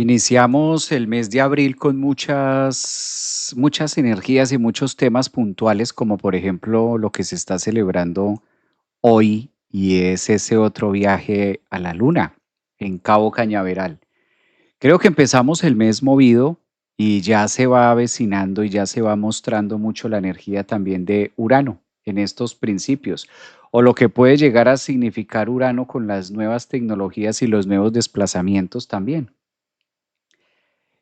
Iniciamos el mes de abril con muchas energías y muchos temas puntuales, como por ejemplo lo que se está celebrando hoy y es ese otro viaje a la luna en Cabo Cañaveral. Creo que empezamos el mes movido y ya se va avecinando y ya se va mostrando mucho la energía también de Urano en estos principios, o lo que puede llegar a significar Urano con las nuevas tecnologías y los nuevos desplazamientos también.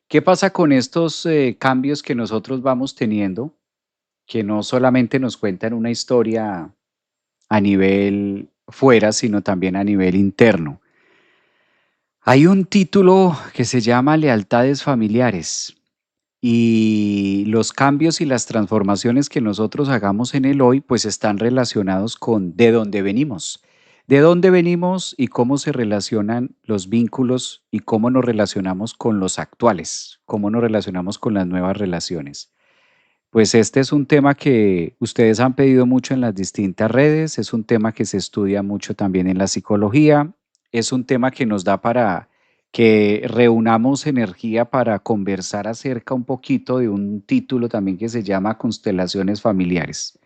¿Qué pasa con estos cambios que nosotros vamos teniendo, que no solamente nos cuentan una historia a nivel fuera, sino también a nivel interno? Hay un título que se llama Lealtades familiares y los cambios y las transformaciones que nosotros hagamos en el hoy, pues están relacionados con de dónde venimos y cómo se relacionan los vínculos y cómo nos relacionamos con los actuales, cómo nos relacionamos con las nuevas relaciones. Pues este es un tema que ustedes han pedido mucho en las distintas redes, es un tema que se estudia mucho también en la psicología, es un tema que nos da para que reunamos energía para conversar acerca un poquito de un título también que se llama Constelaciones familiares.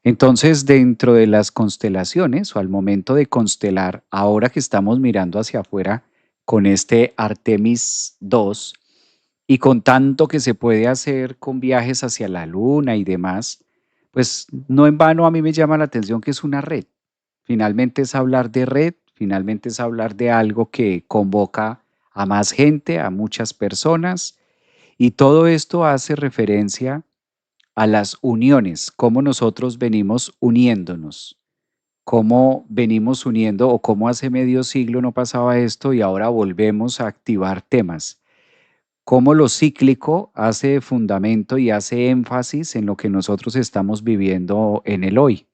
Entonces, dentro de las constelaciones o al momento de constelar, ahora que estamos mirando hacia afuera con este Artemis 2 y con tanto que se puede hacer con viajes hacia la luna y demás, pues no en vano a mí me llama la atención que es una red. Finalmente es hablar de red, finalmente es hablar de algo que convoca a más gente, a muchas personas, y todo esto hace referencia a las uniones, cómo nosotros venimos uniéndonos, cómo venimos uniendo o cómo hace medio siglo no pasaba esto y ahora volvemos a activar temas. Cómo lo cíclico hace fundamento y hace énfasis en lo que nosotros estamos viviendo en el hoy.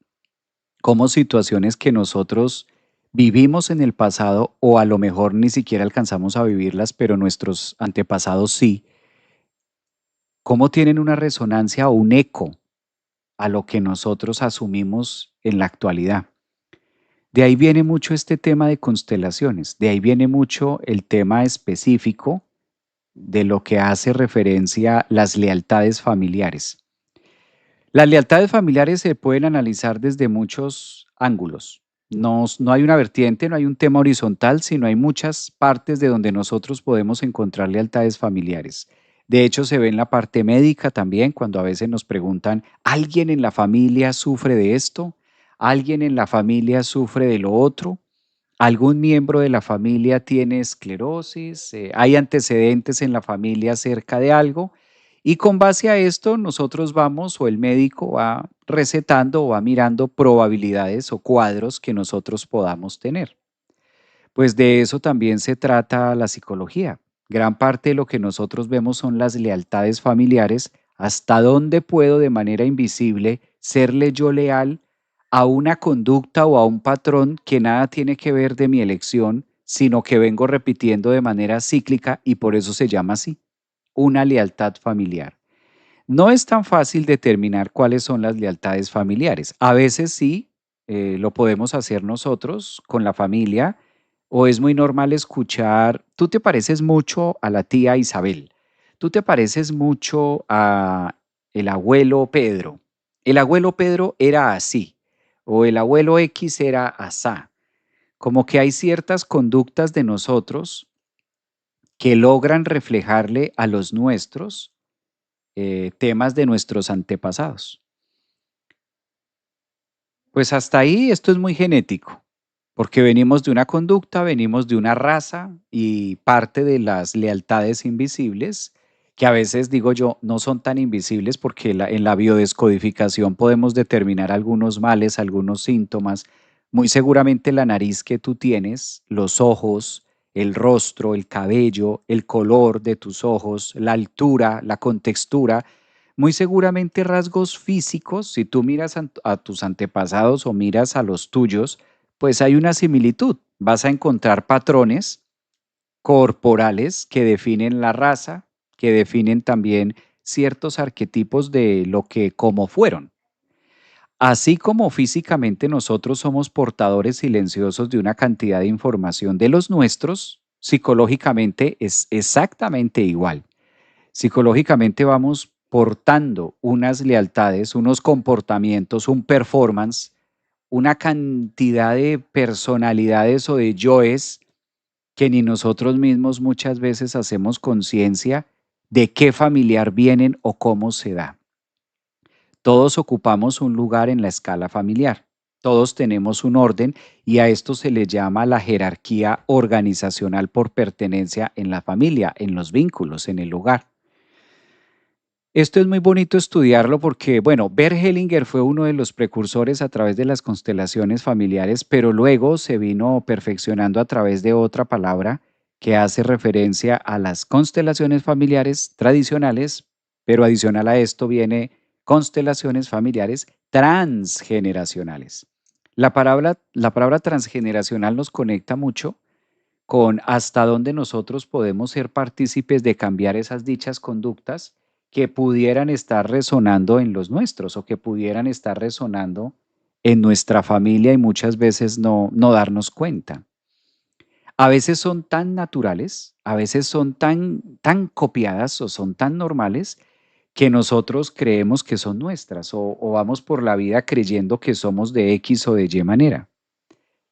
Cómo situaciones que nosotros vivimos en el pasado o a lo mejor ni siquiera alcanzamos a vivirlas, pero nuestros antepasados sí, cómo tienen una resonancia o un eco a lo que nosotros asumimos en la actualidad. De ahí viene mucho este tema de constelaciones, de ahí viene mucho el tema específico de lo que hace referencia las lealtades familiares. Las lealtades familiares se pueden analizar desde muchos ángulos. No hay una vertiente, no hay un tema horizontal, sino hay muchas partes de donde nosotros podemos encontrar lealtades familiares. De hecho, se ve en la parte médica también, cuando a veces nos preguntan, ¿alguien en la familia sufre de esto? ¿Alguien en la familia sufre de lo otro? ¿Algún miembro de la familia tiene esclerosis? ¿Hay antecedentes en la familia acerca de algo? Y con base a esto, nosotros vamos o el médico va recetando o va mirando probabilidades o cuadros que nosotros podamos tener. Pues de eso también se trata la psicología. Gran parte de lo que nosotros vemos son las lealtades familiares, hasta dónde puedo de manera invisible serle yo leal a una conducta o a un patrón que nada tiene que ver de mi elección, sino que vengo repitiendo de manera cíclica y por eso se llama así, una lealtad familiar. No es tan fácil determinar cuáles son las lealtades familiares. A veces sí, lo podemos hacer nosotros con la familia, o es muy normal escuchar, tú te pareces mucho a la tía Isabel, tú te pareces mucho a el abuelo Pedro. El abuelo Pedro era así, o el abuelo X era asá. Como que hay ciertas conductas de nosotros que logran reflejarle a los nuestros temas de nuestros antepasados. Pues hasta ahí esto es muy genético, porque venimos de una conducta, venimos de una raza y parte de las lealtades invisibles, que a veces digo yo, no son tan invisibles porque en la biodescodificación podemos determinar algunos males, algunos síntomas. Muy seguramente la nariz que tú tienes, los ojos, el rostro, el cabello, el color de tus ojos, la altura, la contextura, muy seguramente rasgos físicos, si tú miras a tus antepasados o miras a los tuyos, pues hay una similitud. Vas a encontrar patrones corporales que definen la raza, que definen también ciertos arquetipos de lo que como fueron. Así como físicamente nosotros somos portadores silenciosos de una cantidad de información de los nuestros, psicológicamente es exactamente igual. Psicológicamente vamos portando unas lealtades, unos comportamientos, un performance, una cantidad de personalidades o de yoes que ni nosotros mismos muchas veces hacemos conciencia de qué familiar vienen o cómo se da. Todos ocupamos un lugar en la escala familiar. Todos tenemos un orden y a esto se le llama la jerarquía organizacional por pertenencia en la familia, en los vínculos, en el hogar. Esto es muy bonito estudiarlo porque, bueno, Bert Hellinger fue uno de los precursores a través de las constelaciones familiares, pero luego se vino perfeccionando a través de otra palabra que hace referencia a las constelaciones familiares tradicionales, pero adicional a esto viene constelaciones familiares transgeneracionales. La palabra transgeneracional nos conecta mucho con hasta dónde nosotros podemos ser partícipes de cambiar esas dichas conductas que pudieran estar resonando en los nuestros o que pudieran estar resonando en nuestra familia y muchas veces no darnos cuenta. A veces son tan naturales, a veces son tan copiadas o son tan normales que nosotros creemos que son nuestras o vamos por la vida creyendo que somos de X o de Y manera.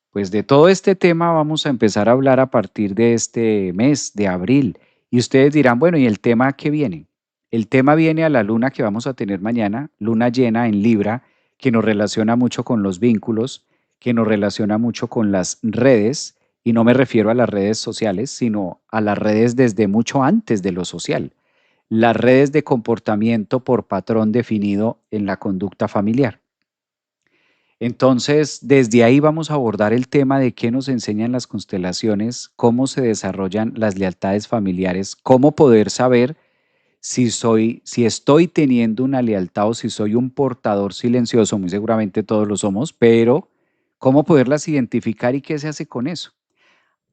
Pues de todo este tema vamos a empezar a hablar a partir de este mes de abril. Y ustedes dirán, bueno, ¿y el tema qué viene? El tema viene a la luna que vamos a tener mañana, luna llena en Libra, que nos relaciona mucho con los vínculos, que nos relaciona mucho con las redes, y no me refiero a las redes sociales, sino a las redes desde mucho antes de lo social, las redes de comportamiento por patrón definido en la conducta familiar. Entonces, desde ahí vamos a abordar el tema de qué nos enseñan las constelaciones, cómo se desarrollan las lealtades familiares, cómo poder saber si estoy teniendo una lealtad o si soy un portador silencioso, muy seguramente todos lo somos, pero cómo poderlas identificar y qué se hace con eso.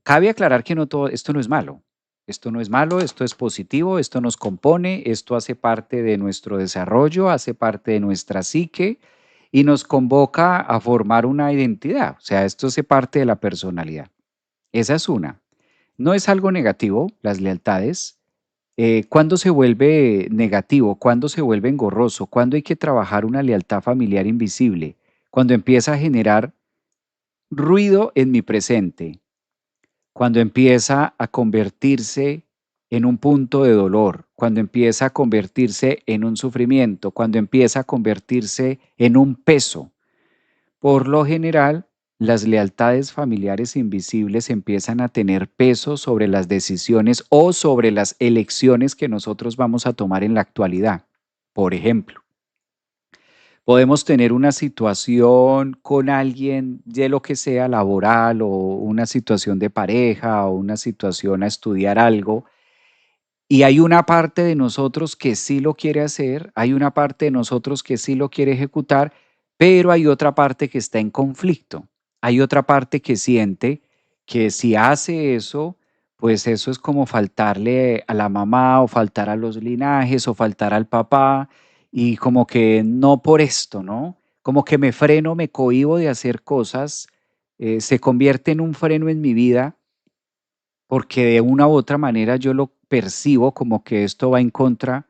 Cabe aclarar que no todo, esto no es malo. Esto no es malo, esto es positivo, esto nos compone, esto hace parte de nuestro desarrollo, hace parte de nuestra psique y nos convoca a formar una identidad. O sea, esto hace parte de la personalidad. Esa es una. No es algo negativo, las lealtades. ¿Cuándo se vuelve negativo? ¿Cuándo se vuelve engorroso? ¿Cuándo hay que trabajar una lealtad familiar invisible? Cuando empieza a generar ruido en mi presente, cuando empieza a convertirse en un punto de dolor, cuando empieza a convertirse en un sufrimiento, cuando empieza a convertirse en un peso. Por lo general, las lealtades familiares invisibles empiezan a tener peso sobre las decisiones o sobre las elecciones que nosotros vamos a tomar en la actualidad. Por ejemplo, podemos tener una situación con alguien de lo que sea laboral o una situación de pareja o una situación a estudiar algo y hay una parte de nosotros que sí lo quiere hacer, hay una parte de nosotros que sí lo quiere ejecutar, pero hay otra parte que está en conflicto. Hay otra parte que siente que si hace eso, pues eso es como faltarle a la mamá o faltar a los linajes o faltar al papá y como que no por esto, ¿no? Como que me freno, me cohíbo de hacer cosas, se convierte en un freno en mi vida porque de una u otra manera yo lo percibo como que esto va en contra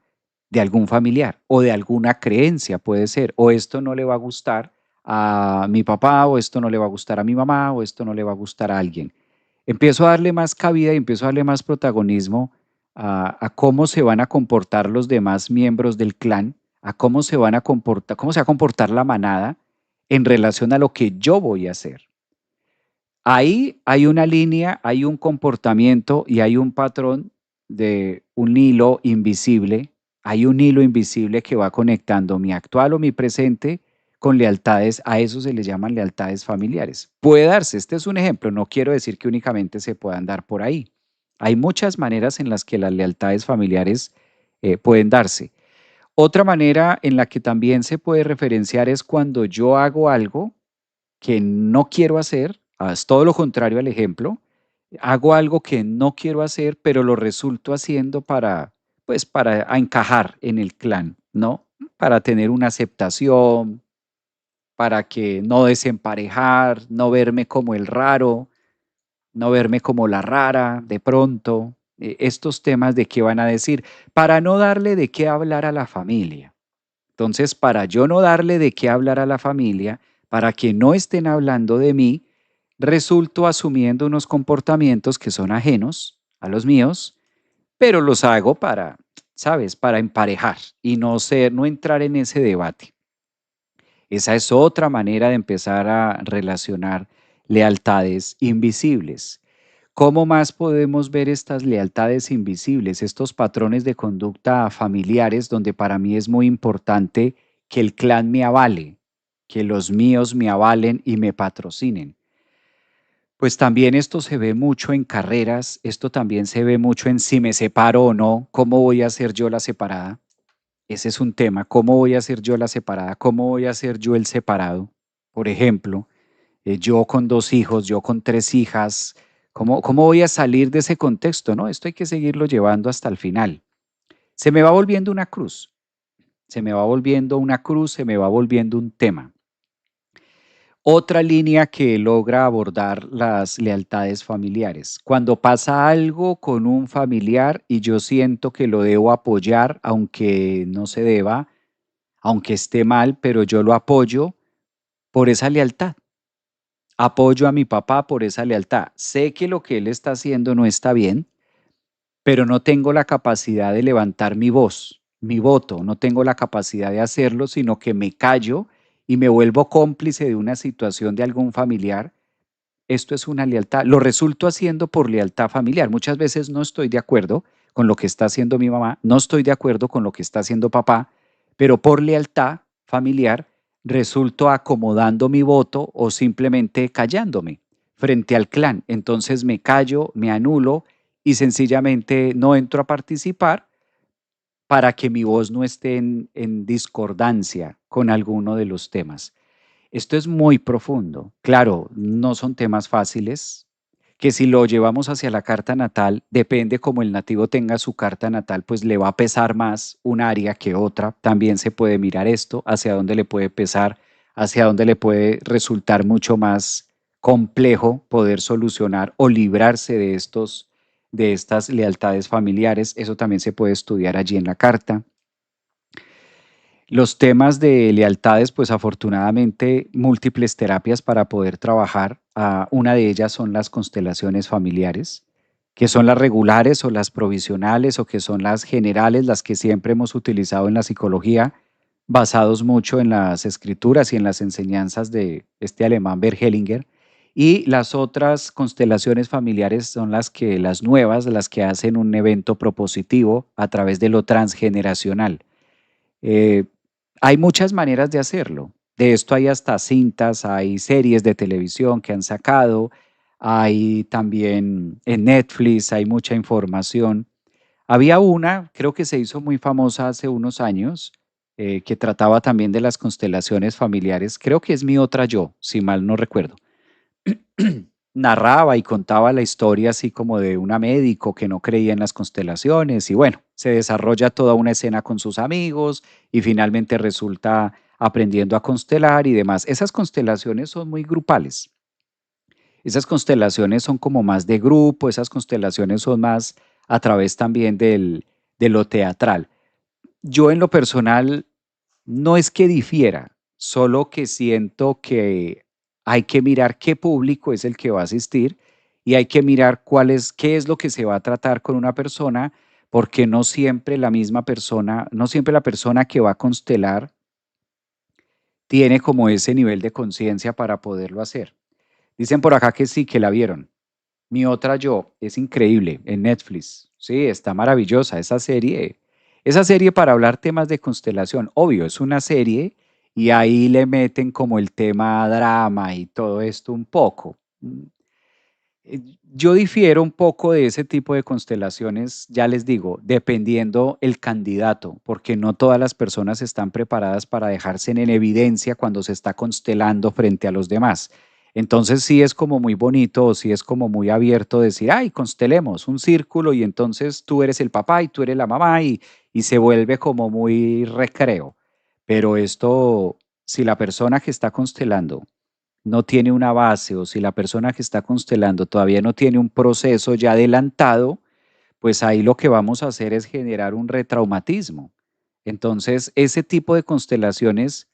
de algún familiar o de alguna creencia, puede ser, o esto no le va a gustar a mi papá, o esto no le va a gustar a mi mamá, o esto no le va a gustar a alguien. Empiezo a darle más cabida y empiezo a darle más protagonismo a cómo se van a comportar los demás miembros del clan, a cómo se van a comportar, cómo se va a comportar la manada en relación a lo que yo voy a hacer. Ahí hay una línea, hay un comportamiento y hay un patrón de un hilo invisible. Hay un hilo invisible que va conectando mi actual o mi presente con lealtades. A eso se le llaman lealtades familiares. Puede darse, este es un ejemplo, no quiero decir que únicamente se puedan dar por ahí. Hay muchas maneras en las que las lealtades familiares pueden darse. Otra manera en la que también se puede referenciar es cuando yo hago algo que no quiero hacer, es todo lo contrario al ejemplo, hago algo que no quiero hacer, pero lo resulto haciendo para, pues, para encajar en el clan, ¿no? Para tener una aceptación, para que no desemparejar, no verme como el raro. no verme como la rara de pronto, estos temas de qué van a decir, para no darle de qué hablar a la familia. Entonces, para yo no darle de qué hablar a la familia, para que no estén hablando de mí, resulto asumiendo unos comportamientos que son ajenos a los míos, pero los hago para, ¿sabes? Para emparejar y no entrar en ese debate. Esa es otra manera de empezar a relacionar lealtades invisibles. ¿Cómo más podemos ver estas lealtades invisibles, estos patrones de conducta familiares donde para mí es muy importante que el clan me avale, que los míos me avalen y me patrocinen? Pues también esto se ve mucho en carreras, esto también se ve mucho en si me separo o no, cómo voy a hacer yo la separada. Ese es un tema, cómo voy a hacer yo la separada, cómo voy a ser yo el separado. Por ejemplo, yo con 2 hijos, yo con 3 hijas, ¿cómo voy a salir de ese contexto? No, esto hay que seguirlo llevando hasta el final. Se me va volviendo una cruz, se me va volviendo una cruz, se me va volviendo un tema. Otra línea que logra abordar las lealtades familiares. Cuando pasa algo con un familiar y yo siento que lo debo apoyar, aunque no se deba, aunque esté mal, pero yo lo apoyo por esa lealtad. Apoyo a mi papá por esa lealtad. Sé que lo que él está haciendo no está bien, pero no tengo la capacidad de levantar mi voz, mi voto, no tengo la capacidad de hacerlo, sino que me callo y me vuelvo cómplice de una situación de algún familiar. Esto es una lealtad. Lo resulto haciendo por lealtad familiar. Muchas veces no estoy de acuerdo con lo que está haciendo mi mamá, no estoy de acuerdo con lo que está haciendo papá, pero por lealtad familiar resulto acomodando mi voto o simplemente callándome frente al clan. Entonces me callo, me anulo y sencillamente no entro a participar para que mi voz no esté en discordancia con alguno de los temas. Esto es muy profundo. Claro, no son temas fáciles, que si lo llevamos hacia la carta natal, depende como el nativo tenga su carta natal, pues le va a pesar más un área que otra. También se puede mirar esto, hacia dónde le puede pesar, hacia dónde le puede resultar mucho más complejo poder solucionar o librarse de estas lealtades familiares. Eso también se puede estudiar allí en la carta. Los temas de lealtades, pues afortunadamente múltiples terapias para poder trabajar. Una de ellas son las constelaciones familiares, que son las regulares o las provisionales o que son las generales, las que siempre hemos utilizado en la psicología, basados mucho en las escrituras y en las enseñanzas de este alemán Bert Hellinger. Y las otras constelaciones familiares son las nuevas, las que hacen un evento propositivo a través de lo transgeneracional. Eh, Hay muchas maneras de hacerlo. De esto hay hasta cintas, hay series de televisión que han sacado, hay también en Netflix, hay mucha información. Había una, creo que se hizo muy famosa hace unos años, que trataba también de las constelaciones familiares. Creo que es Mi Otra Yo, si mal no recuerdo. Narraba y contaba la historia así como de una médico que no creía en las constelaciones y bueno, se desarrolla toda una escena con sus amigos y finalmente resulta aprendiendo a constelar y demás. Esas constelaciones son muy grupales. Esas constelaciones son como más de grupo, esas constelaciones son más a través también de lo teatral. Yo en lo personal no es que difiera, solo que siento que hay que mirar qué público es el que va a asistir y hay que mirar qué es lo que se va a tratar con una persona, porque no siempre la misma persona, no siempre la persona que va a constelar tiene como ese nivel de conciencia para poderlo hacer. Dicen por acá que sí, que la vieron. Mi Otra Yo es increíble en Netflix. Sí, está maravillosa esa serie. Esa serie para hablar temas de constelación, obvio, es una serie y ahí le meten como el tema drama y todo esto un poco. Yo difiero un poco de ese tipo de constelaciones, ya les digo, dependiendo el candidato, porque no todas las personas están preparadas para dejarse en evidencia cuando se está constelando frente a los demás. Entonces sí es como muy bonito o sí es como muy abierto decir, ay, constelemos un círculo y entonces tú eres el papá y tú eres la mamá y se vuelve como muy recreo. Pero esto, si la persona que está constelando no tiene una base o si la persona que está constelando todavía no tiene un proceso ya adelantado, pues ahí lo que vamos a hacer es generar un retraumatismo. Entonces, ese tipo de constelaciones,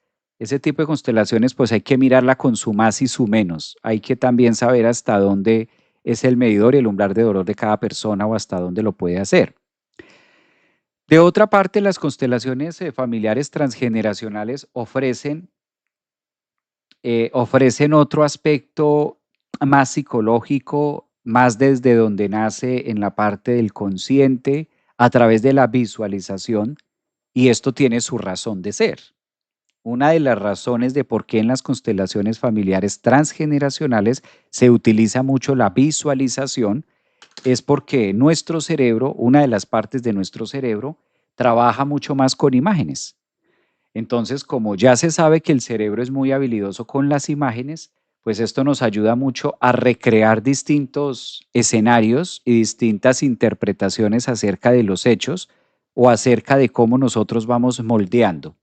pues hay que mirarla con su más y su menos. Hay que también saber hasta dónde es el medidor y el umbral de dolor de cada persona o hasta dónde lo puede hacer. De otra parte, las constelaciones familiares transgeneracionales ofrecen otro aspecto más psicológico, más desde donde nace en la parte del consciente, a través de la visualización, y esto tiene su razón de ser. Una de las razones de por qué en las constelaciones familiares transgeneracionales se utiliza mucho la visualización es porque nuestro cerebro, una de las partes de nuestro cerebro, trabaja mucho más con imágenes. Entonces, como ya se sabe que el cerebro es muy habilidoso con las imágenes, pues esto nos ayuda mucho a recrear distintos escenarios y distintas interpretaciones acerca de los hechos o acerca de cómo nosotros vamos moldeando.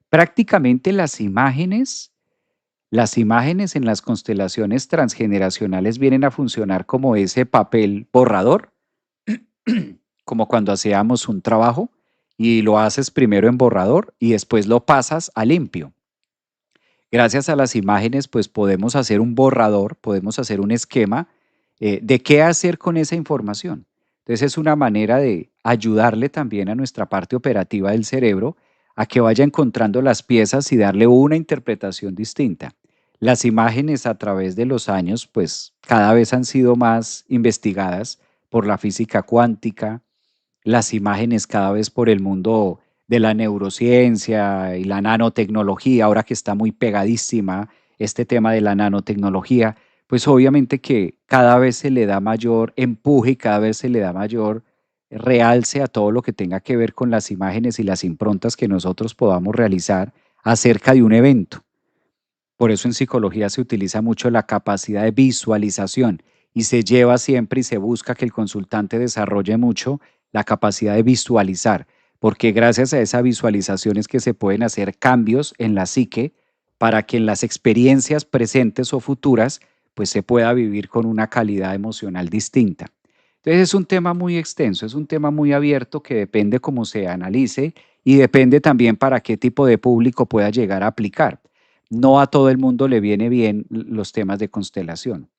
Prácticamente las imágenes en las constelaciones transgeneracionales vienen a funcionar como ese papel borrador, como cuando hacíamos un trabajo y lo haces primero en borrador y después lo pasas a limpio. Gracias a las imágenes, pues podemos hacer un borrador, podemos hacer un esquema de qué hacer con esa información. Entonces es una manera de ayudarle también a nuestra parte operativa del cerebro a que vaya encontrando las piezas y darle una interpretación distinta. Las imágenes a través de los años, pues cada vez han sido más investigadas por la física cuántica, las imágenes cada vez por el mundo de la neurociencia y la nanotecnología, ahora que está muy pegadísima este tema de la nanotecnología, pues obviamente que cada vez se le da mayor empuje y cada vez se le da mayor realce a todo lo que tenga que ver con las imágenes y las improntas que nosotros podamos realizar acerca de un evento. Por eso en psicología se utiliza mucho la capacidad de visualización y se lleva siempre y se busca que el consultante desarrolle mucho la capacidad de visualizar, porque gracias a esa visualización es que se pueden hacer cambios en la psique para que en las experiencias presentes o futuras pues se pueda vivir con una calidad emocional distinta. Entonces es un tema muy extenso, es un tema muy abierto que depende cómo se analice y depende también para qué tipo de público pueda llegar a aplicar. No a todo el mundo le viene bien los temas de constelación.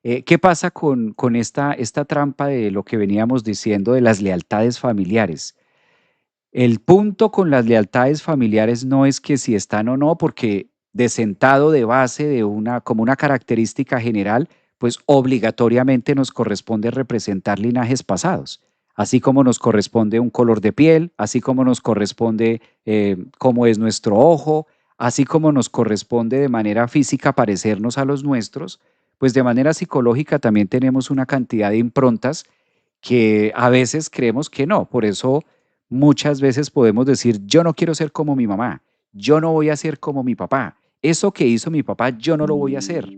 ¿Qué pasa con esta trampa de lo que veníamos diciendo de las lealtades familiares? El punto con las lealtades familiares no es que si están o no, porque de sentado de base como una característica general, pues obligatoriamente nos corresponde representar linajes pasados, así como nos corresponde un color de piel, así como nos corresponde cómo es nuestro ojo, así como nos corresponde de manera física parecernos a los nuestros, pues de manera psicológica también tenemos una cantidad de improntas que a veces creemos que no. Por eso muchas veces podemos decir, yo no quiero ser como mi mamá, yo no voy a ser como mi papá. Eso que hizo mi papá, yo no lo voy a hacer.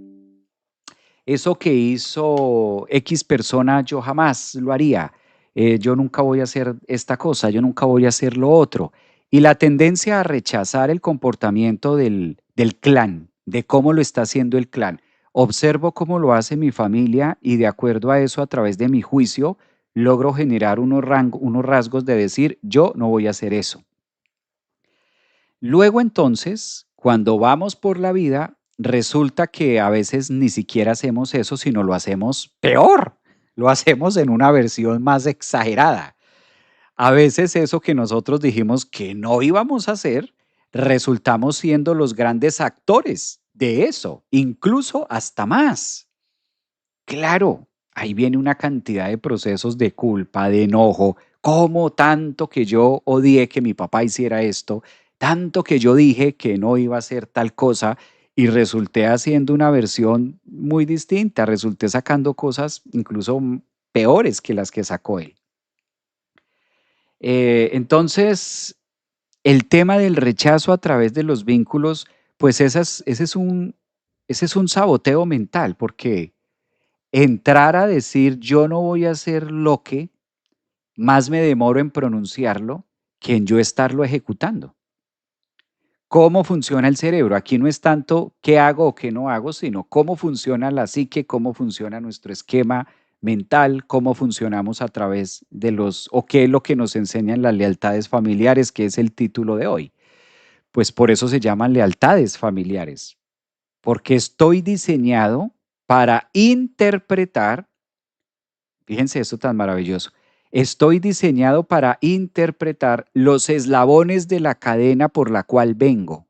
Eso que hizo X persona, yo jamás lo haría. Yo nunca voy a hacer esta cosa, yo nunca voy a hacer lo otro. Y la tendencia a rechazar el comportamiento del clan, de cómo lo está haciendo el clan. Observo cómo lo hace mi familia y de acuerdo a eso, a través de mi juicio, logro generar unos rasgos de decir, yo no voy a hacer eso. Luego entonces, cuando vamos por la vida, resulta que a veces ni siquiera hacemos eso, sino lo hacemos peor. Lo hacemos en una versión más exagerada. A veces eso que nosotros dijimos que no íbamos a hacer, resultamos siendo los grandes actores de eso, incluso hasta más. Claro, ahí viene una cantidad de procesos de culpa, de enojo, como tanto que yo odié que mi papá hiciera esto, tanto que yo dije que no iba a hacer tal cosa y resulté haciendo una versión muy distinta, resulté sacando cosas incluso peores que las que sacó él. Entonces, el tema del rechazo a través de los vínculos, pues ese es un saboteo mental, porque entrar a decir yo no voy a hacer lo que, más me demoro en pronunciarlo que en yo estarlo ejecutando. cómo funciona el cerebro. Aquí no es tanto qué hago o qué no hago, sino cómo funciona la psique, cómo funciona nuestro esquema mental, cómo funcionamos a través de o qué es lo que nos enseñan las lealtades familiares, que es el título de hoy. Pues por eso se llaman lealtades familiares, porque estoy diseñado para interpretar, fíjense esto tan maravilloso, estoy diseñado para interpretar los eslabones de la cadena por la cual vengo.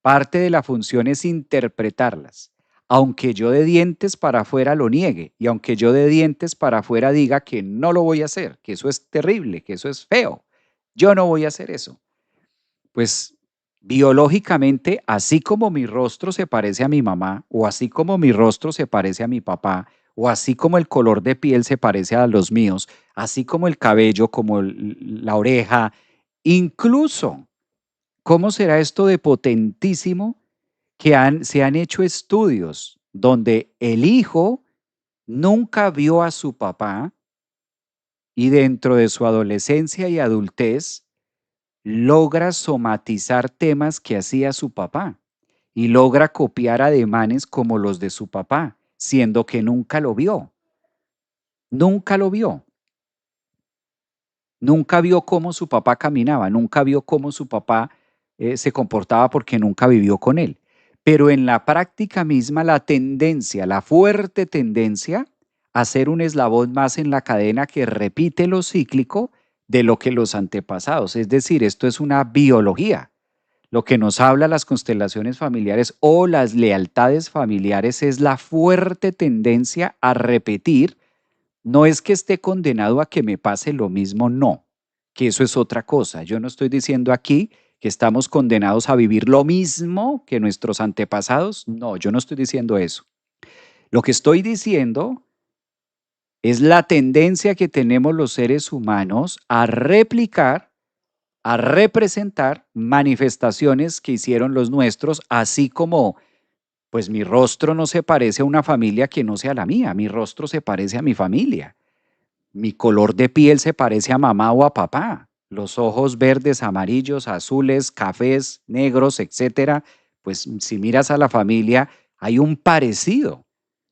Parte de la función es interpretarlas. Aunque yo de dientes para afuera lo niegue y aunque yo de dientes para afuera diga que no lo voy a hacer, que eso es terrible, que eso es feo, yo no voy a hacer eso. Pues biológicamente, así como mi rostro se parece a mi mamá, o así como mi rostro se parece a mi papá, o así como el color de piel se parece a los míos, así como el cabello, como la oreja, incluso, ¿cómo será esto de potentísimo que se han hecho estudios donde el hijo nunca vio a su papá y dentro de su adolescencia y adultez logra somatizar temas que hacía su papá y logra copiar ademanes como los de su papá, siendo que nunca lo vio, nunca lo vio, nunca vio cómo su papá caminaba, nunca vio cómo su papá se comportaba porque nunca vivió con él. Pero en la práctica misma la tendencia, la fuerte tendencia a ser un eslabón más en la cadena que repite lo cíclico de lo que los antepasados. Es decir, esto es una biología. Lo que nos habla las constelaciones familiares o las lealtades familiares es la fuerte tendencia a repetir. No es que esté condenado a que me pase lo mismo, no, que eso es otra cosa. Yo no estoy diciendo aquí que estamos condenados a vivir lo mismo que nuestros antepasados. No, yo no estoy diciendo eso. Lo que estoy diciendo es la tendencia que tenemos los seres humanos a replicar, a representar manifestaciones que hicieron los nuestros, así como, pues mi rostro no se parece a una familia que no sea la mía, mi rostro se parece a mi familia, mi color de piel se parece a mamá o a papá, los ojos verdes, amarillos, azules, cafés, negros, etcétera, pues si miras a la familia, hay un parecido.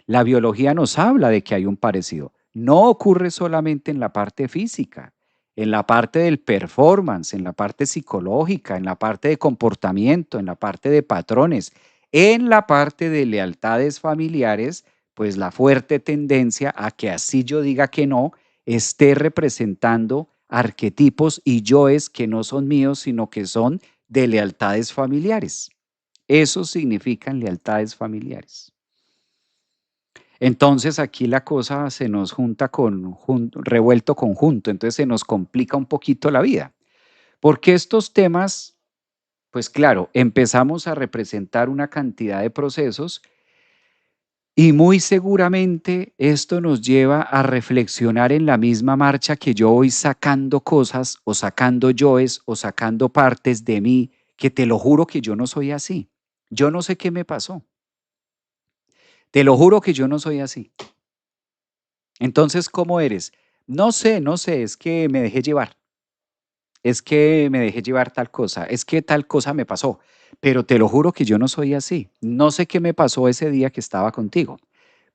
La biología nos habla de que hay un parecido. No ocurre solamente en la parte física, en la parte del performance, en la parte psicológica, en la parte de comportamiento, en la parte de patrones, en la parte de lealtades familiares, pues la fuerte tendencia a que así yo diga que no, esté representando arquetipos y yoes que no son míos, sino que son de lealtades familiares. Eso significan lealtades familiares. Entonces aquí la cosa se nos junta revuelto conjunto, entonces se nos complica un poquito la vida. Porque estos temas, pues claro, empezamos a representar una cantidad de procesos y muy seguramente esto nos lleva a reflexionar en la misma marcha que yo voy sacando cosas o sacando yoes o sacando partes de mí, que te lo juro que yo no soy así. Yo no sé qué me pasó. Te lo juro que yo no soy así. Entonces, ¿cómo eres? No sé, no sé, es que me dejé llevar. Es que me dejé llevar tal cosa, es que tal cosa me pasó, pero te lo juro que yo no soy así. No sé qué me pasó ese día que estaba contigo.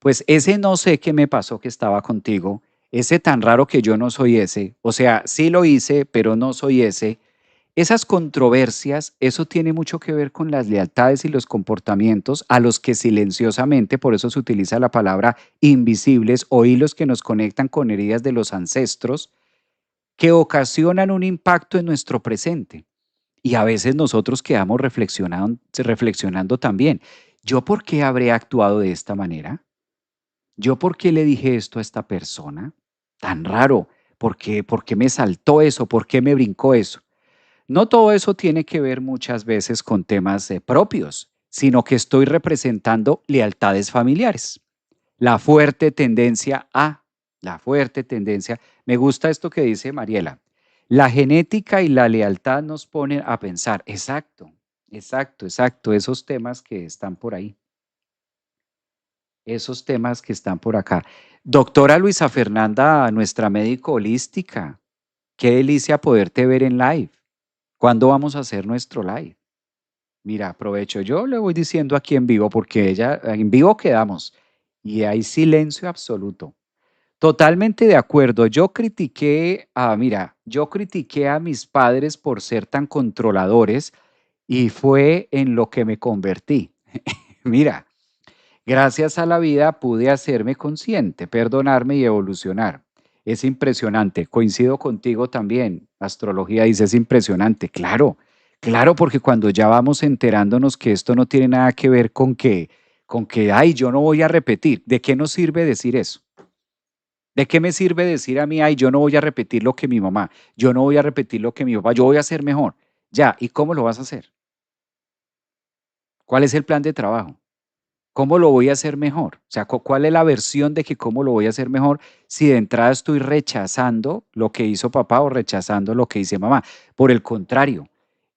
Pues ese no sé qué me pasó que estaba contigo, ese tan raro que yo no soy ese, o sea, sí lo hice, pero no soy ese. Esas controversias, eso tiene mucho que ver con las lealtades y los comportamientos a los que silenciosamente, por eso se utiliza la palabra invisibles o hilos que nos conectan con heridas de los ancestros, que ocasionan un impacto en nuestro presente. Y a veces nosotros quedamos reflexionando también. ¿Yo por qué habré actuado de esta manera? ¿Yo por qué le dije esto a esta persona? Tan raro. Por qué me saltó eso? ¿Por qué me brincó eso? No todo eso tiene que ver muchas veces con temas propios, sino que estoy representando lealtades familiares. La fuerte tendencia a, la fuerte tendencia, me gusta esto que dice Mariela, la genética y la lealtad nos ponen a pensar, exacto, exacto, exacto, esos temas que están por ahí, esos temas que están por acá. Doctora Luisa Fernanda, nuestra médico holística, qué delicia poderte ver en live. ¿Cuándo vamos a hacer nuestro live? Mira, aprovecho, yo le voy diciendo aquí en vivo porque ella, en vivo quedamos y hay silencio absoluto. Totalmente de acuerdo. Yo critiqué a mis padres por ser tan controladores y fue en lo que me convertí. Mira, gracias a la vida pude hacerme consciente, perdonarme y evolucionar. Es impresionante. Coincido contigo también. Astrología dice es impresionante. Claro, claro, porque cuando ya vamos enterándonos que esto no tiene nada que ver con que, ay, yo no voy a repetir. ¿De qué nos sirve decir eso? ¿De qué me sirve decir a mí, ay, yo no voy a repetir lo que mi mamá, yo no voy a repetir lo que mi papá, yo voy a hacer mejor? Ya, ¿y cómo lo vas a hacer? ¿Cuál es el plan de trabajo? ¿Cómo lo voy a hacer mejor? O sea, ¿cuál es la versión de que cómo lo voy a hacer mejor si de entrada estoy rechazando lo que hizo papá o rechazando lo que dice mamá? Por el contrario,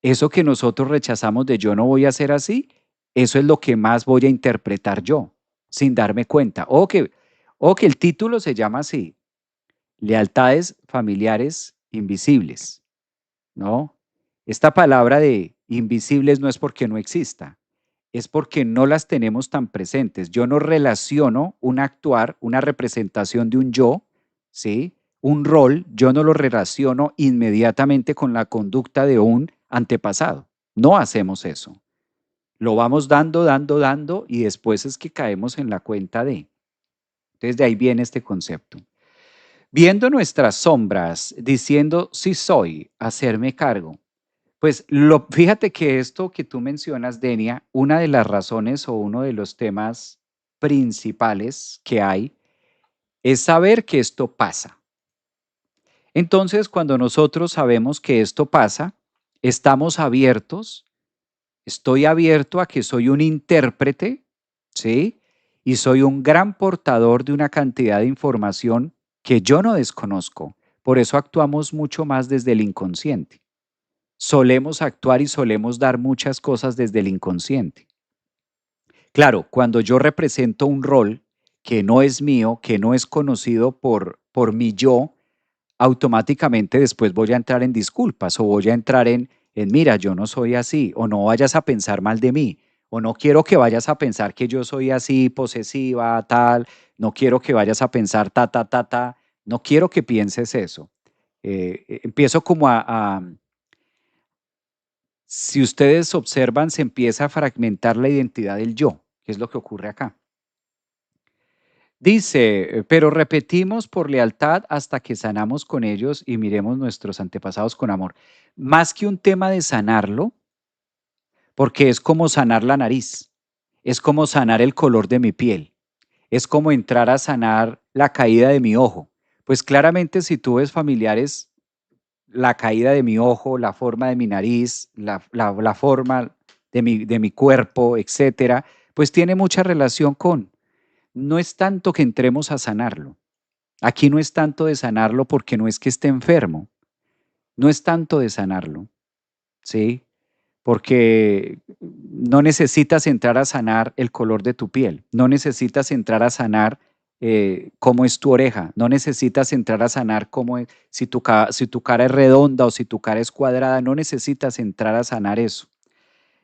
eso que nosotros rechazamos de yo no voy a hacer así, eso es lo que más voy a interpretar yo, sin darme cuenta. O que el título se llama así, lealtades familiares invisibles, ¿no? Esta palabra de invisibles no es porque no exista, es porque no las tenemos tan presentes. Yo no relaciono un actuar, una representación de un yo, ¿sí? Un rol, yo no lo relaciono inmediatamente con la conducta de un antepasado. No hacemos eso. Lo vamos dando, dando, dando y después es que caemos en la cuenta de. Entonces de ahí viene este concepto. Viendo nuestras sombras, diciendo sí soy, hacerme cargo. Pues fíjate que esto que tú mencionas, Denia, una de las razones o uno de los temas principales que hay es saber que esto pasa. Entonces, cuando nosotros sabemos que esto pasa, estamos abiertos, estoy abierto a que soy un intérprete, ¿sí? Y soy un gran portador de una cantidad de información que yo no desconozco. Por eso actuamos mucho más desde el inconsciente. Solemos actuar y solemos dar muchas cosas desde el inconsciente. Claro, cuando yo represento un rol que no es mío, que no es conocido por mi yo, automáticamente después voy a entrar en disculpas o voy a entrar mira, yo no soy así, o no vayas a pensar mal de mí, o no quiero que vayas a pensar que yo soy así, posesiva, tal, no quiero que vayas a pensar ta, ta, ta, ta, no quiero que pienses eso. Empiezo como si ustedes observan, se empieza a fragmentar la identidad del yo, que es lo que ocurre acá. Dice, pero repetimos por lealtad hasta que sanamos con ellos y miremos nuestros antepasados con amor. Más que un tema de sanarlo, porque es como sanar la nariz, es como sanar el color de mi piel, es como entrar a sanar la caída de mi ojo. Pues claramente si tú ves familiares, la caída de mi ojo, la forma de mi nariz, la forma de mi cuerpo, etcétera, pues tiene mucha relación con. No es tanto que entremos a sanarlo. Aquí no es tanto de sanarlo porque no es que esté enfermo. No es tanto de sanarlo, ¿sí? Porque no necesitas entrar a sanar el color de tu piel, no necesitas entrar a sanar cómo es tu oreja, no necesitas entrar a sanar si tu cara es redonda o si tu cara es cuadrada, no necesitas entrar a sanar eso.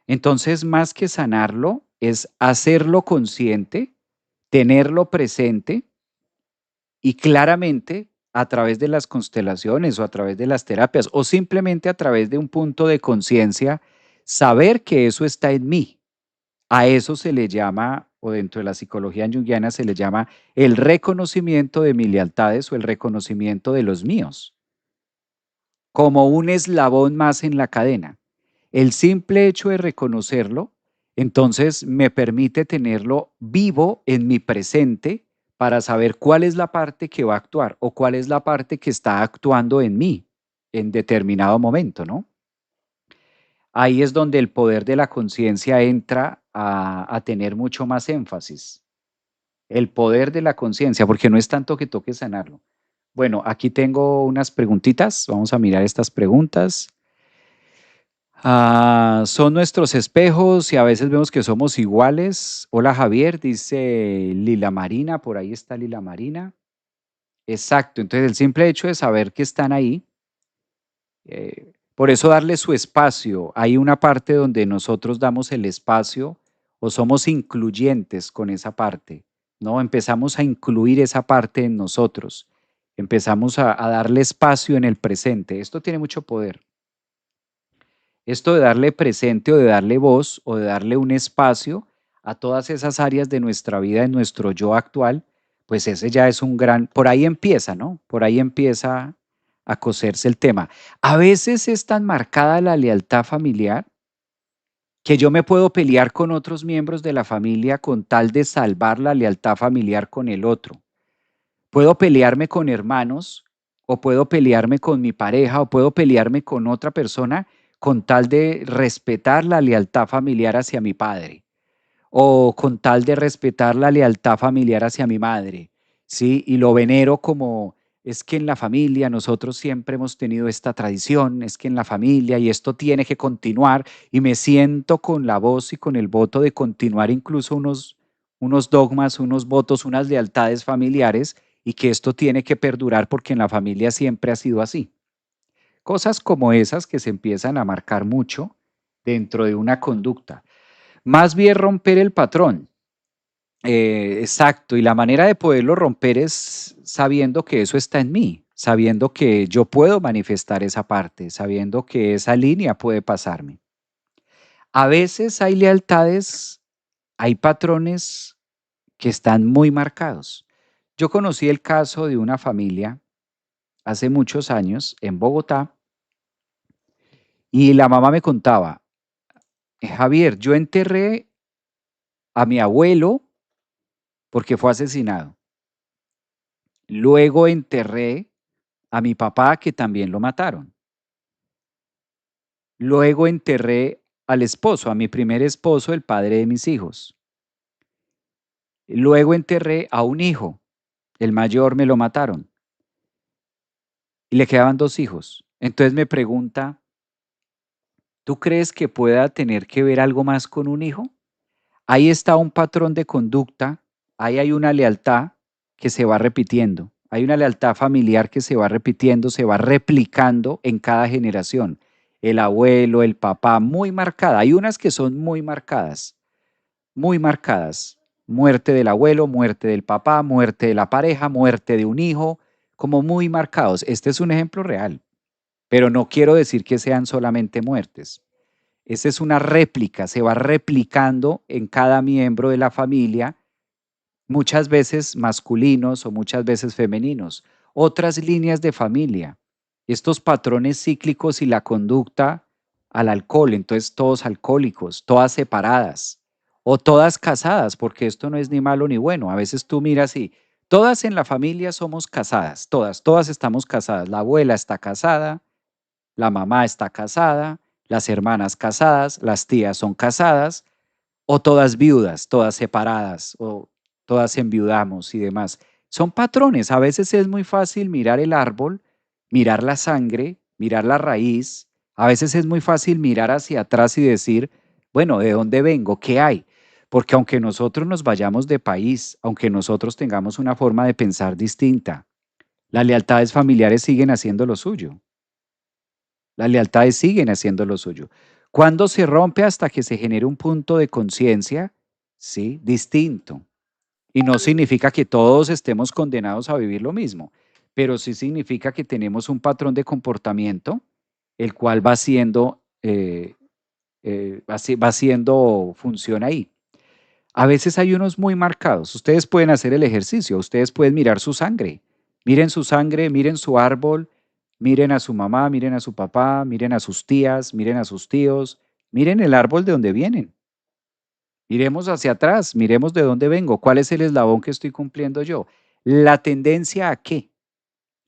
Entonces, más que sanarlo, es hacerlo consciente, tenerlo presente y claramente a través de las constelaciones o a través de las terapias o simplemente a través de un punto de conciencia, saber que eso está en mí. A eso se le llama, o dentro de la psicología junguiana se le llama el reconocimiento de mis lealtades o el reconocimiento de los míos, como un eslabón más en la cadena. El simple hecho de reconocerlo, entonces me permite tenerlo vivo en mi presente para saber cuál es la parte que va a actuar o cuál es la parte que está actuando en mí en determinado momento, ¿no? Ahí es donde el poder de la conciencia entra a tener mucho más énfasis. El poder de la conciencia, porque no es tanto que toque sanarlo. Bueno, aquí tengo unas preguntitas. Vamos a mirar estas preguntas. Son nuestros espejos y a veces vemos que somos iguales. Hola Javier, dice Lila Marina, por ahí está Lila Marina. Exacto, entonces el simple hecho de saber que están ahí Por eso darle su espacio. Hay una parte donde nosotros damos el espacio o somos incluyentes con esa parte, ¿no? Empezamos a incluir esa parte en nosotros. Empezamos a darle espacio en el presente. Esto tiene mucho poder. Esto de darle presente o de darle voz o de darle un espacio a todas esas áreas de nuestra vida, en nuestro yo actual, pues ese ya es un gran, por ahí empieza, ¿no? Por ahí empieza a coserse el tema. A veces es tan marcada la lealtad familiar que yo me puedo pelear con otros miembros de la familia con tal de salvar la lealtad familiar con el otro. Puedo pelearme con hermanos o puedo pelearme con mi pareja o puedo pelearme con otra persona con tal de respetar la lealtad familiar hacia mi padre o con tal de respetar la lealtad familiar hacia mi madre, ¿sí? Y lo venero como es que en la familia nosotros siempre hemos tenido esta tradición, es que en la familia y esto tiene que continuar y me siento con la voz y con el voto de continuar incluso unos dogmas, unos votos, unas lealtades familiares y que esto tiene que perdurar porque en la familia siempre ha sido así. Cosas como esas que se empiezan a marcar mucho dentro de una conducta. Más bien romper el patrón. Exacto, y la manera de poderlo romper es sabiendo que eso está en mí, sabiendo que yo puedo manifestar esa parte, sabiendo que esa línea puede pasarme. A veces hay lealtades, hay patrones que están muy marcados. Yo conocí el caso de una familia hace muchos años en Bogotá y la mamá me contaba, Javier, yo enterré a mi abuelo porque fue asesinado. Luego enterré a mi papá que también lo mataron. Luego enterré al esposo, a mi primer esposo, el padre de mis hijos. Luego enterré a un hijo, el mayor me lo mataron y le quedaban dos hijos. Entonces me pregunta, ¿tú crees que pueda tener que ver algo más con un hijo? Ahí está un patrón de conducta, ahí hay una lealtad que se va repitiendo, hay una lealtad familiar que se va repitiendo, se va replicando en cada generación. El abuelo, el papá, muy marcada. Hay unas que son muy marcadas, muy marcadas. Muerte del abuelo, muerte del papá, muerte de la pareja, muerte de un hijo, como muy marcados. Este es un ejemplo real, pero no quiero decir que sean solamente muertes. Esa es una réplica, se va replicando en cada miembro de la familia, muchas veces masculinos o muchas veces femeninos. Otras líneas de familia, estos patrones cíclicos y la conducta al alcohol, entonces todos alcohólicos, todas separadas o todas casadas, porque esto no es ni malo ni bueno. A veces tú miras y todas en la familia somos casadas, todas estamos casadas. La abuela está casada, la mamá está casada, las hermanas casadas, las tías son casadas, o todas viudas, todas separadas, o todas enviudamos y demás. Son patrones. A veces es muy fácil mirar el árbol, mirar la sangre, mirar la raíz. A veces es muy fácil mirar hacia atrás y decir, bueno, ¿de dónde vengo? ¿Qué hay? Porque aunque nosotros nos vayamos de país, aunque nosotros tengamos una forma de pensar distinta, las lealtades familiares siguen haciendo lo suyo. Las lealtades siguen haciendo lo suyo. ¿Cuándo se rompe? Hasta que se genere un punto de conciencia, ¿sí? Distinto. Y no significa que todos estemos condenados a vivir lo mismo, pero sí significa que tenemos un patrón de comportamiento, el cual va siendo, va siendo función ahí. A veces hay unos muy marcados. Ustedes pueden hacer el ejercicio, ustedes pueden mirar su sangre. Miren su sangre, miren su árbol, miren a su mamá, miren a su papá, miren a sus tías, miren a sus tíos, miren el árbol de donde vienen. Miremos hacia atrás, miremos de dónde vengo, cuál es el eslabón que estoy cumpliendo yo. ¿La tendencia a qué?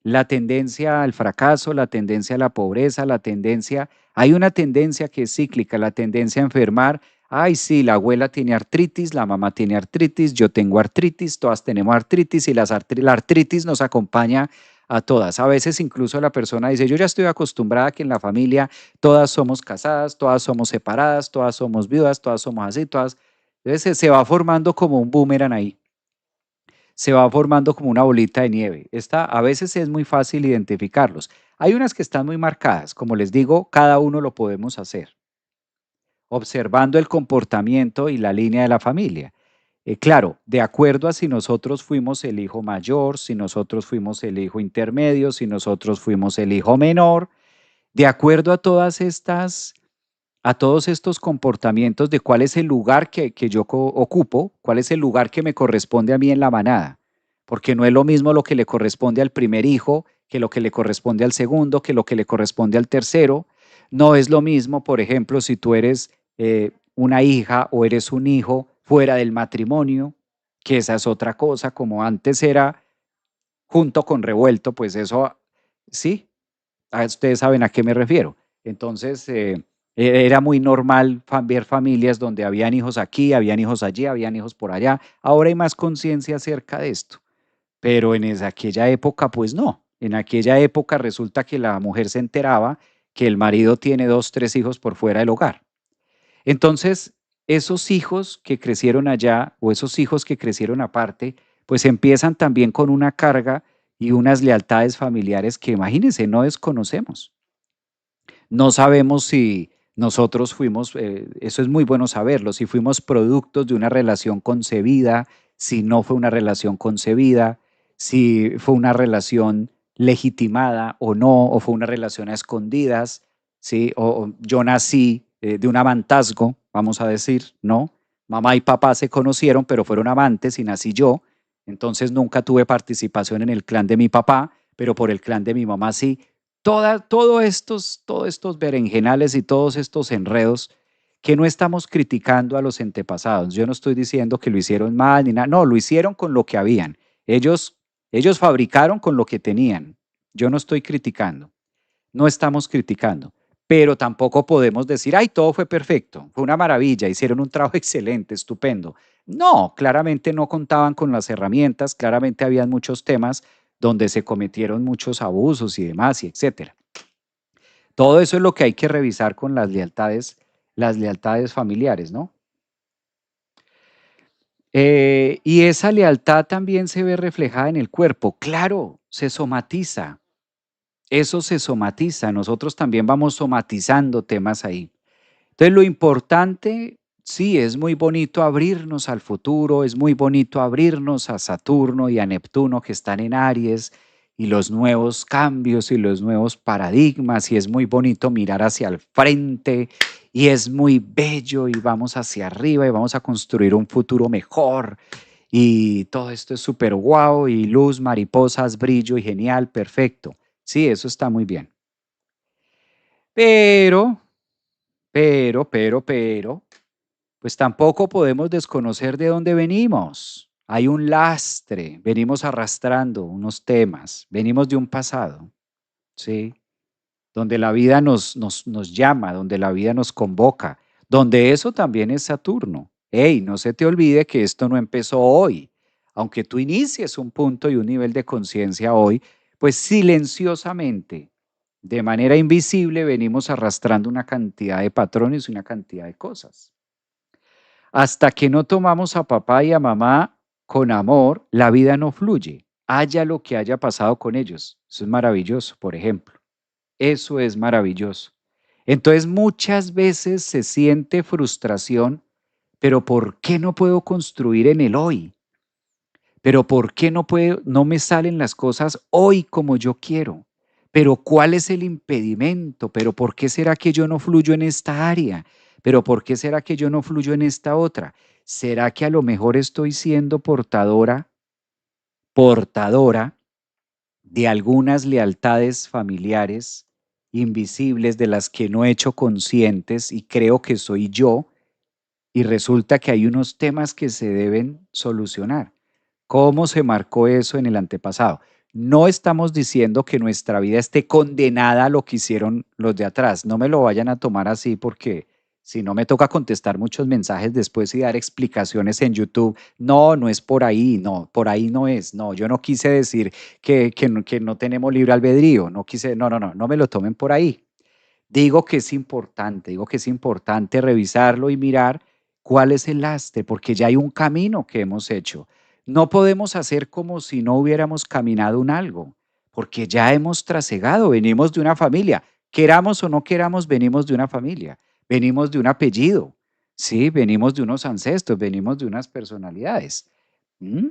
La tendencia al fracaso, la tendencia a la pobreza, la tendencia, hay una tendencia que es cíclica, la tendencia a enfermar. Ay, sí, la abuela tiene artritis, la mamá tiene artritis, yo tengo artritis, todas tenemos artritis y la artritis nos acompaña a todas. A veces incluso la persona dice, yo ya estoy acostumbrada a que en la familia todas somos casadas, todas somos separadas, todas somos viudas, todas somos así, todas. Entonces se va formando como un boomerang ahí, se va formando como una bolita de nieve. A veces es muy fácil identificarlos. Hay unas que están muy marcadas, como les digo, cada uno lo podemos hacer, observando el comportamiento y la línea de la familia. Claro, de acuerdo a si nosotros fuimos el hijo mayor, si nosotros fuimos el hijo intermedio, si nosotros fuimos el hijo menor, de acuerdo a a todos estos comportamientos de cuál es el lugar que yo ocupo, cuál es el lugar que me corresponde a mí en la manada, porque no es lo mismo lo que le corresponde al primer hijo, que lo que le corresponde al segundo, que lo que le corresponde al tercero. No es lo mismo, por ejemplo, si tú eres una hija o eres un hijo fuera del matrimonio, que esa es otra cosa, como antes era junto con revuelto, pues eso sí, ustedes saben a qué me refiero. Entonces, era muy normal ver familias donde habían hijos aquí, habían hijos allí, habían hijos por allá. Ahora hay más conciencia acerca de esto, pero aquella época, pues no. En aquella época resulta que la mujer se enteraba que el marido tiene dos, tres hijos por fuera del hogar. Entonces, esos hijos que crecieron allá o esos hijos que crecieron aparte, pues empiezan también con una carga y unas lealtades familiares que imagínense, no desconocemos. No sabemos si nosotros fuimos, eso es muy bueno saberlo, si fuimos productos de una relación concebida, si no fue una relación concebida, si fue una relación legitimada o no, o fue una relación a escondidas, ¿sí? O yo nací de un amantazgo, vamos a decir, ¿no? Mamá y papá se conocieron, pero fueron amantes y nací yo, entonces nunca tuve participación en el clan de mi papá, pero por el clan de mi mamá sí. Todos estos berenjenales y todos estos enredos que no estamos criticando a los antepasados. Yo no estoy diciendo que lo hicieron mal ni nada, no, lo hicieron con lo que habían. Ellos fabricaron con lo que tenían. Yo no estoy criticando, no estamos criticando, pero tampoco podemos decir, ay, todo fue perfecto, fue una maravilla, hicieron un trabajo excelente, estupendo. No, claramente no contaban con las herramientas, claramente habían muchos temas donde se cometieron muchos abusos y demás, y etcétera. Todo eso es lo que hay que revisar con las lealtades familiares, ¿no? Y esa lealtad también se ve reflejada en el cuerpo. Claro, se somatiza. Eso se somatiza. Nosotros también vamos somatizando temas ahí. Entonces, lo importante, sí, es muy bonito abrirnos al futuro, es muy bonito abrirnos a Saturno y a Neptuno que están en Aries y los nuevos cambios y los nuevos paradigmas, y es muy bonito mirar hacia el frente y es muy bello y vamos hacia arriba y vamos a construir un futuro mejor y todo esto es súper guau y luz, mariposas, brillo y genial, perfecto. Sí, eso está muy bien. Pero pero, pues tampoco podemos desconocer de dónde venimos. Hay un lastre, venimos arrastrando unos temas, venimos de un pasado, ¿sí? Donde la vida nos llama, donde la vida nos convoca, donde eso también es Saturno. Hey, no se te olvide que esto no empezó hoy. Aunque tú inicies un punto y un nivel de conciencia hoy, pues silenciosamente, de manera invisible, venimos arrastrando una cantidad de patrones y una cantidad de cosas. Hasta que no tomamos a papá y a mamá con amor, la vida no fluye, haya lo que haya pasado con ellos. Eso es maravilloso, por ejemplo. Eso es maravilloso. Entonces muchas veces se siente frustración, pero ¿por qué no puedo construir en el hoy? Pero ¿por qué no me salen las cosas hoy como yo quiero? Pero ¿cuál es el impedimento? Pero ¿por qué será que yo no fluyo en esta área? Pero ¿por qué será que yo no fluyo en esta otra? ¿Será que a lo mejor estoy siendo portadora de algunas lealtades familiares invisibles de las que no he hecho conscientes y creo que soy yo, y resulta que hay unos temas que se deben solucionar? ¿Cómo se marcó eso en el antepasado? No estamos diciendo que nuestra vida esté condenada a lo que hicieron los de atrás. No me lo vayan a tomar así porque si no me toca contestar muchos mensajes después y dar explicaciones en YouTube. No, no es por ahí, no, por ahí no es. No, yo no quise decir que no tenemos libre albedrío. No quise, no me lo tomen por ahí. Digo que es importante revisarlo y mirar cuál es el lastre, porque ya hay un camino que hemos hecho. No podemos hacer como si no hubiéramos caminado un algo, porque ya hemos trasegado, venimos de una familia, queramos o no queramos, venimos de una familia, venimos de un apellido, ¿sí? Venimos de unos ancestros, venimos de unas personalidades. ¿Mm?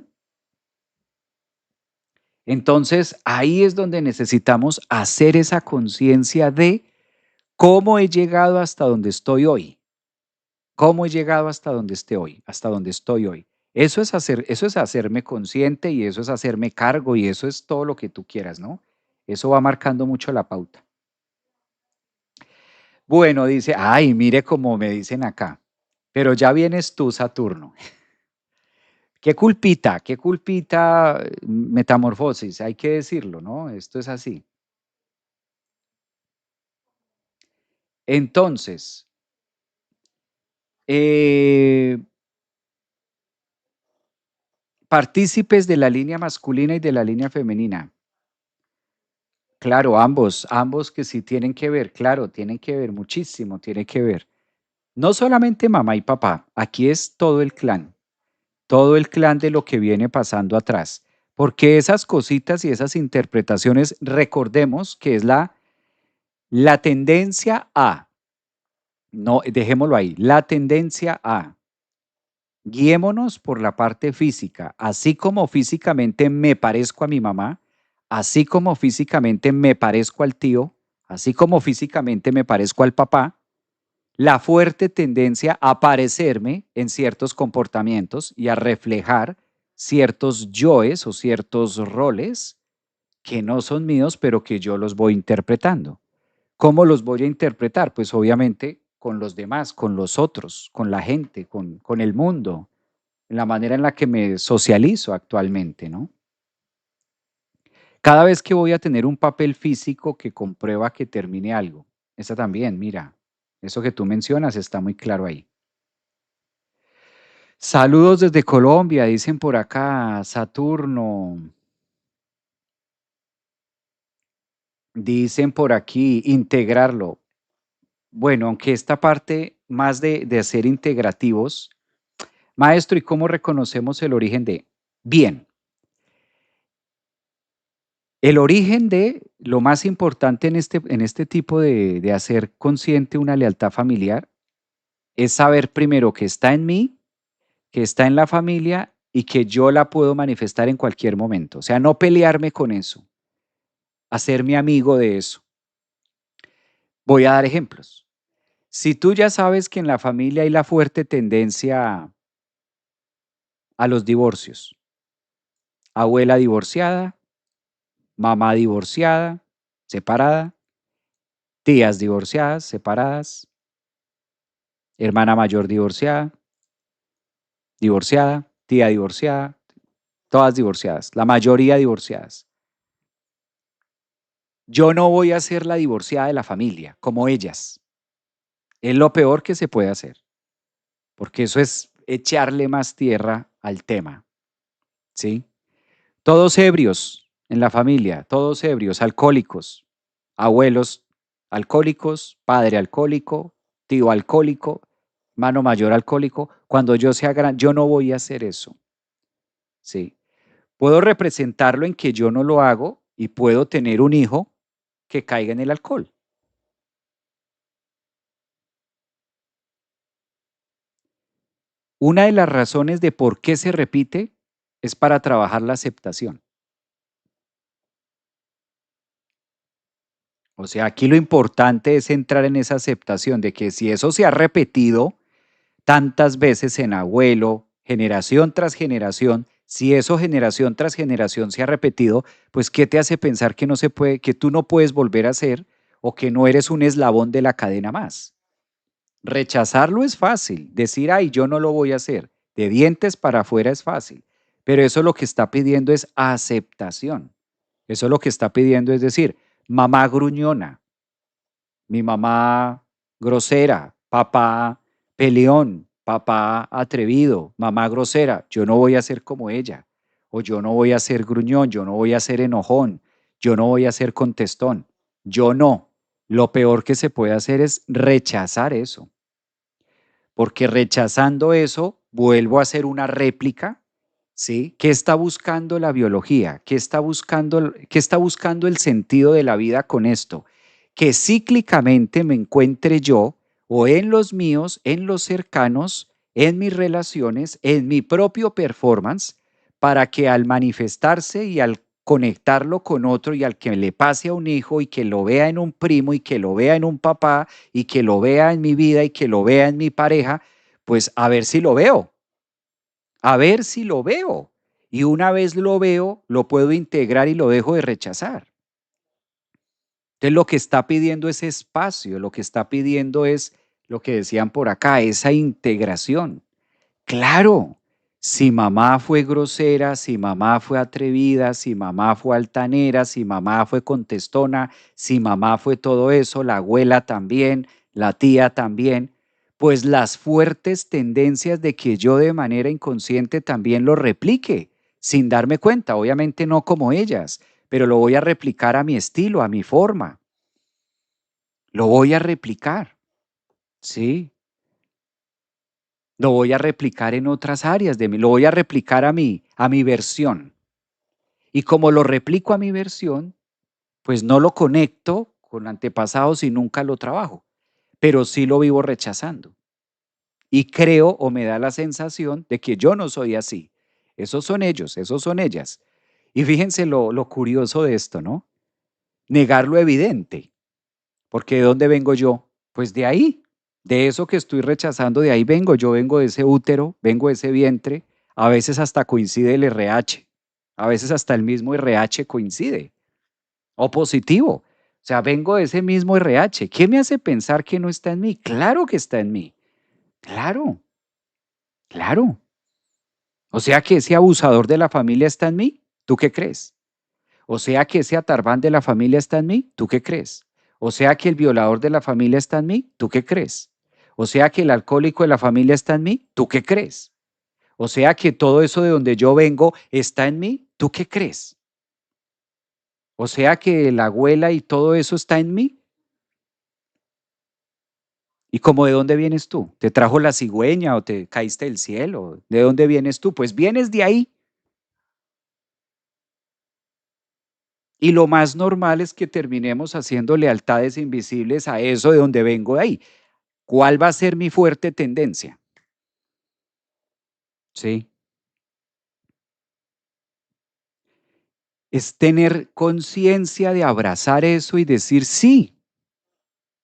Entonces, ahí es donde necesitamos hacer esa conciencia de cómo he llegado hasta donde estoy hoy. ¿Cómo he llegado hasta donde esté hoy? Hasta donde estoy hoy. Eso es hacerme consciente y eso es hacerme cargo y eso es todo lo que tú quieras, ¿no? Eso va marcando mucho la pauta. Bueno, dice, ay, mire cómo me dicen acá, pero ya vienes tú, Saturno. Qué culpita, metamorfosis, hay que decirlo, ¿no? Esto es así. Entonces, eh, partícipes de la línea masculina y de la línea femenina. Claro, ambos que sí tienen que ver, claro, tienen que ver muchísimo, tiene que ver. No solamente mamá y papá, aquí es todo el clan de lo que viene pasando atrás, porque esas cositas y esas interpretaciones, recordemos que es la tendencia a, no, dejémoslo ahí, la tendencia a, guiémonos por la parte física, así como físicamente me parezco a mi mamá, así como físicamente me parezco al tío, así como físicamente me parezco al papá, la fuerte tendencia a parecerme en ciertos comportamientos y a reflejar ciertos yoes o ciertos roles que no son míos, pero que yo los voy interpretando. ¿Cómo los voy a interpretar? Pues obviamente con los demás, con los otros, con la gente, con el mundo, la manera en la que me socializo actualmente, ¿no? Cada vez que voy a tener un papel físico que comprueba que termine algo, esa también, mira, eso que tú mencionas está muy claro ahí. Saludos desde Colombia, dicen por acá, Saturno. Dicen por aquí, integrarlo. Bueno, aunque esta parte más de ser integrativos, maestro, ¿y cómo reconocemos el origen de? Bien, el origen de lo más importante en este tipo de hacer consciente una lealtad familiar es saber primero que está en mí, que está en la familia y que yo la puedo manifestar en cualquier momento. O sea, no pelearme con eso, hacerme amigo de eso. Voy a dar ejemplos. Si tú ya sabes que en la familia hay la fuerte tendencia a los divorcios, abuela divorciada, mamá divorciada, separada, tías divorciadas, separadas, hermana mayor divorciada, divorciada, tía divorciada, todas divorciadas, la mayoría divorciadas. Yo no voy a ser la divorciada de la familia, como ellas. Es lo peor que se puede hacer, porque eso es echarle más tierra al tema, ¿sí? Todos ebrios en la familia, todos ebrios, alcohólicos, abuelos alcohólicos, padre alcohólico, tío alcohólico, mano mayor alcohólico. Cuando yo sea grande, yo no voy a hacer eso, ¿sí? Puedo representarlo en que yo no lo hago y puedo tener un hijo que caiga en el alcohol. Una de las razones de por qué se repite es para trabajar la aceptación. O sea, aquí lo importante es entrar en esa aceptación de que si eso se ha repetido tantas veces en abuelo, generación tras generación, si eso generación tras generación se ha repetido, pues ¿qué te hace pensar que no se puede, que tú no puedes volver a hacer o que no eres un eslabón de la cadena más? Rechazarlo es fácil, decir, ay, yo no lo voy a hacer, de dientes para afuera es fácil, pero eso lo que está pidiendo es aceptación. Eso lo que está pidiendo es decir, mamá gruñona, mi mamá grosera, papá peleón, papá atrevido, mamá grosera, yo no voy a ser como ella, o yo no voy a ser gruñón, yo no voy a ser enojón, yo no voy a ser contestón, yo no. Lo peor que se puede hacer es rechazar eso, porque rechazando eso vuelvo a hacer una réplica ¿sí? ¿Qué está buscando la biología? Qué está buscando el sentido de la vida con esto? Que cíclicamente me encuentre yo o en los míos, en los cercanos, en mis relaciones, en mi propio performance, para que al manifestarse y al conectarlo con otro y al que le pase a un hijo y que lo vea en un primo y que lo vea en un papá y que lo vea en mi vida y que lo vea en mi pareja, pues a ver si lo veo, a ver si lo veo. Y una vez lo veo, lo puedo integrar y lo dejo de rechazar. Entonces lo que está pidiendo es espacio, lo que está pidiendo es lo que decían por acá, esa integración. Claro, si mamá fue grosera, si mamá fue atrevida, si mamá fue altanera, si mamá fue contestona, si mamá fue todo eso, la abuela también, la tía también, pues las fuertes tendencias de que yo de manera inconsciente también lo replique, sin darme cuenta, obviamente no como ellas, pero lo voy a replicar a mi estilo, a mi forma, lo voy a replicar, ¿sí? Lo voy a replicar en otras áreas de mí, lo voy a replicar a mi versión. Y como lo replico a mi versión, pues no lo conecto con antepasados y nunca lo trabajo, pero sí lo vivo rechazando. Y creo o me da la sensación de que yo no soy así. Esos son ellos, esos son ellas. Y fíjense lo curioso de esto, ¿no? Negar lo evidente. Porque ¿de dónde vengo yo? Pues de ahí, de eso que estoy rechazando, de ahí vengo. Yo vengo de ese útero, vengo de ese vientre. A veces hasta coincide el RH. A veces hasta el mismo RH coincide. O positivo. O sea, vengo de ese mismo RH. ¿Qué me hace pensar que no está en mí? Claro que está en mí. Claro, claro. O sea que ese abusador de la familia está en mí. ¿Tú qué crees? O sea que ese atarbán de la familia está en mí, ¿tú qué crees? O sea que el violador de la familia está en mí, ¿tú qué crees? O sea que el alcohólico de la familia está en mí, ¿tú qué crees? O sea que todo eso de donde yo vengo está en mí, ¿tú qué crees? O sea que la abuela y todo eso está en mí. ¿Y cómo de dónde vienes tú? ¿Te trajo la cigüeña o te caíste del cielo? ¿De dónde vienes tú? Pues vienes de ahí. Y lo más normal es que terminemos haciendo lealtades invisibles a eso de donde vengo de ahí. ¿Cuál va a ser mi fuerte tendencia? Sí, es tener conciencia de abrazar eso y decir sí.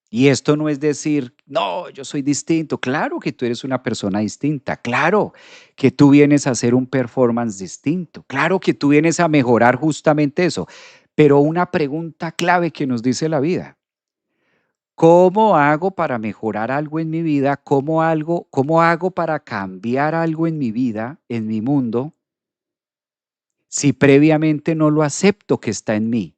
Y esto no es decir, no, yo soy distinto. Claro que tú eres una persona distinta. Claro que tú vienes a hacer un performance distinto. Claro que tú vienes a mejorar justamente eso. Pero una pregunta clave que nos dice la vida. ¿Cómo hago para mejorar algo en mi vida? ¿Cómo hago para cambiar algo en mi vida, en mi mundo, si previamente no lo acepto que está en mí?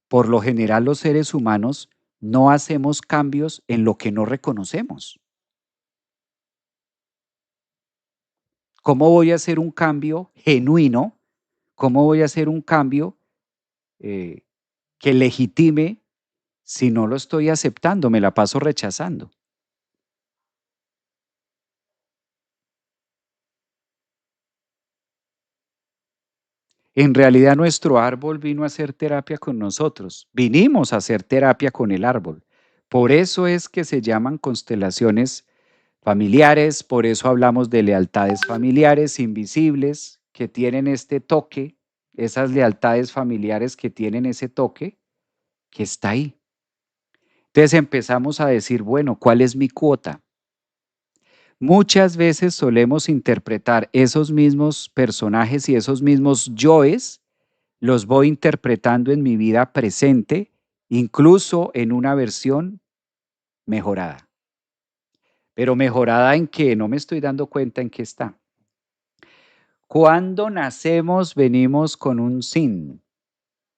Por lo general, los seres humanos no hacemos cambios en lo que no reconocemos. ¿Cómo voy a hacer un cambio genuino? ¿Cómo voy a hacer un cambio eh, que legitime si no lo estoy aceptando? Me la paso rechazando. En realidad nuestro árbol vino a hacer terapia con nosotros. Vinimos a hacer terapia con el árbol. Por eso es que se llaman constelaciones familiares, por eso hablamos de lealtades familiares invisibles que tienen este toque, esas lealtades familiares que tienen ese toque que está ahí. Entonces empezamos a decir, bueno, ¿cuál es mi cuota? Muchas veces solemos interpretar esos mismos personajes y esos mismos yoes, los voy interpretando en mi vida presente, incluso en una versión mejorada. Pero mejorada en que no me estoy dando cuenta en qué está. Cuando nacemos venimos con un sin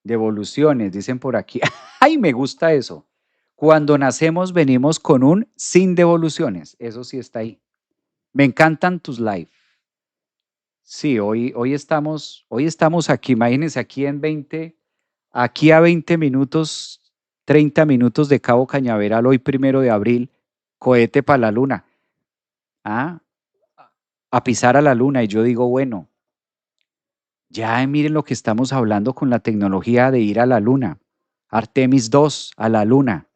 de evoluciones, dicen por aquí. Ay, me gusta eso. Cuando nacemos venimos con un sin de evoluciones. Eso sí está ahí. Me encantan tus live. Sí, hoy estamos aquí, imagínense, aquí a 20 minutos, 30 minutos de Cabo Cañaveral, hoy 1 de abril, cohete para la luna. Ah, a pisar a la luna. Y yo digo, bueno, Ya miren lo que estamos hablando con la tecnología de ir a la luna. Artemis 2 a la luna.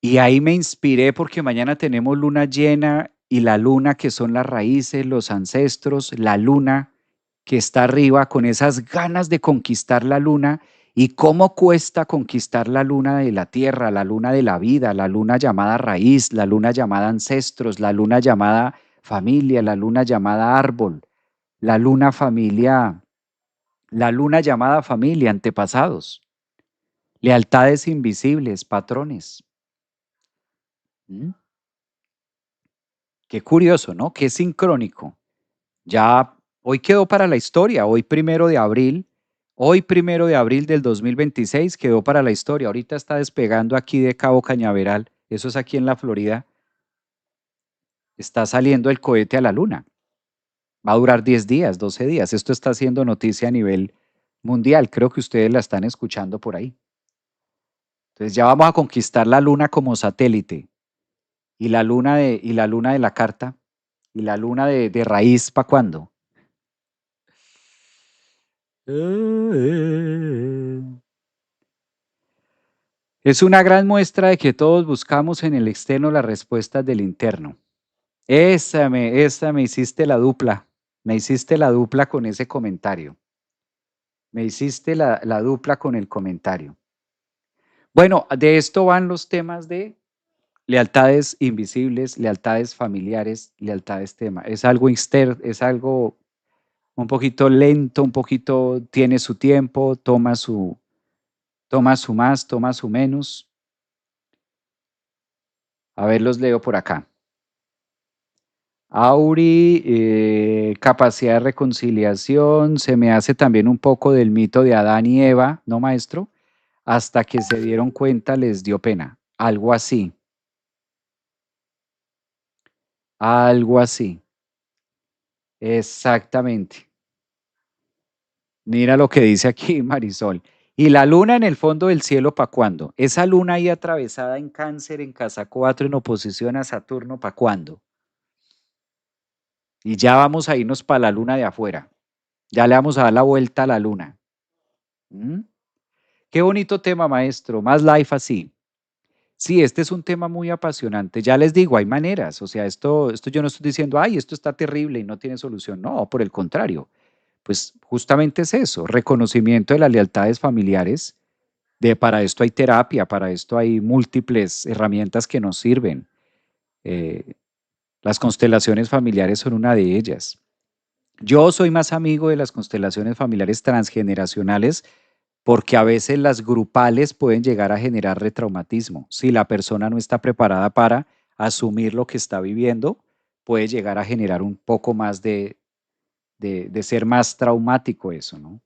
Y ahí me inspiré porque mañana tenemos luna llena y la luna que son las raíces, los ancestros, la luna que está arriba con esas ganas de conquistar la luna y cómo cuesta conquistar la luna de la tierra, la luna de la vida, la luna llamada raíz, la luna llamada ancestros, la luna llamada familia, la luna llamada árbol, la luna familia, la luna llamada familia, antepasados, lealtades invisibles, patrones. ¿Mm? Qué curioso, ¿no? Qué sincrónico. Ya hoy quedó para la historia, hoy primero de abril del 2026 quedó para la historia. Ahorita está despegando aquí de Cabo Cañaveral, eso es aquí en la Florida, está saliendo el cohete a la luna. Va a durar 10 días, 12 días. Esto está haciendo noticia a nivel mundial. Creo que ustedes la están escuchando por ahí. Entonces ya vamos a conquistar la luna como satélite y la luna de la carta y la luna de raíz, ¿para cuándo? Es una gran muestra de que todos buscamos en el externo las respuestas del interno. Esa me hiciste la dupla. Me hiciste la dupla con ese comentario. Me hiciste la dupla con el comentario. Bueno, de esto van los temas de lealtades invisibles, lealtades familiares, lealtades tema. Es algo es algo un poquito lento, un poquito tiene su tiempo, toma su más, toma su menos. A ver, los leo por acá. Auri, capacidad de reconciliación, se me hace también un poco del mito de Adán y Eva, ¿no, maestro? Hasta que se dieron cuenta les dio pena, algo así, exactamente. Mira lo que dice aquí Marisol. Y la luna en el fondo del cielo, ¿para cuándo? Esa luna ahí atravesada en Cáncer, en casa 4 en oposición a Saturno, ¿para cuándo? Y ya vamos a irnos para la luna de afuera. Ya le vamos a dar la vuelta a la luna. ¿Mm? Qué bonito tema, maestro. Más life así. Sí, este es un tema muy apasionante. Ya les digo, hay maneras. O sea, esto yo no estoy diciendo, ay, esto está terrible y no tiene solución. No, por el contrario. Pues justamente es eso, reconocimiento de las lealtades familiares. Para esto hay terapia, para esto hay múltiples herramientas que nos sirven. Eh, las constelaciones familiares son una de ellas. Yo soy más amigo de las constelaciones familiares transgeneracionales porque a veces las grupales pueden llegar a generar retraumatismo. Si la persona no está preparada para asumir lo que está viviendo, puede llegar a generar un poco más de ser más traumático eso, ¿no?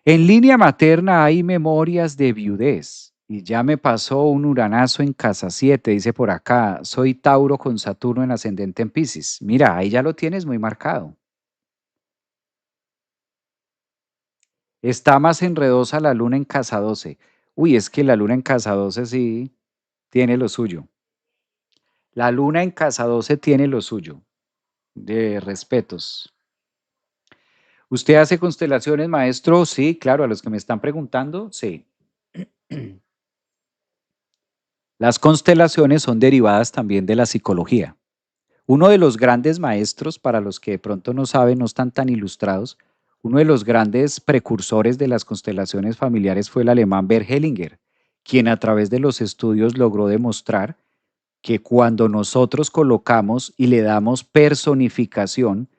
En línea materna hay memorias de viudez y ya me pasó un uranazo en casa 7, dice por acá, soy Tauro con Saturno en ascendente en Piscis. Mira, ahí ya lo tienes muy marcado. Está más enredosa la luna en casa 12. Uy, es que la luna en casa 12 sí tiene lo suyo. La luna en casa 12 tiene lo suyo, de respetos. ¿Usted hace constelaciones, maestro? Sí, claro, a los que me están preguntando, sí. Las constelaciones son derivadas también de la psicología. Uno de los grandes maestros, para los que de pronto no saben, no están tan ilustrados, uno de los grandes precursores de las constelaciones familiares fue el alemán Bert Hellinger, quien a través de los estudios logró demostrar que cuando nosotros colocamos y le damos personificación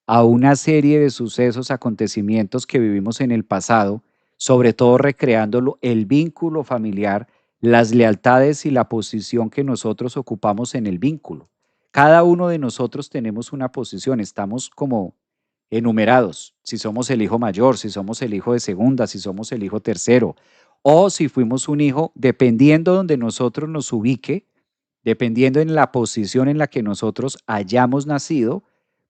a una serie de sucesos, acontecimientos que vivimos en el pasado, sobre todo recreándolo el vínculo familiar, las lealtades y la posición que nosotros ocupamos en el vínculo. Cada uno de nosotros tenemos una posición, estamos como enumerados, si somos el hijo mayor, si somos el hijo de segunda, si somos el hijo tercero, o si fuimos un hijo, dependiendo donde nosotros nos ubique, dependiendo en la posición en la que nosotros hayamos nacido,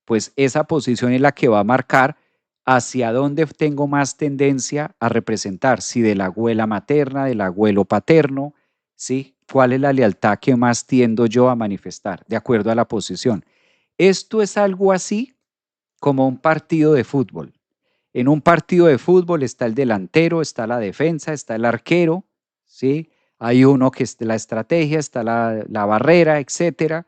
pues esa posición es la que va a marcar hacia dónde tengo más tendencia a representar, si de la abuela materna, del abuelo paterno, ¿sí? ¿Cuál es la lealtad que más tiendo yo a manifestar de acuerdo a la posición? Esto es algo así como un partido de fútbol. En un partido de fútbol está el delantero, está la defensa, está el arquero, ¿sí? Hay uno que es la estrategia, está la barrera, etcétera.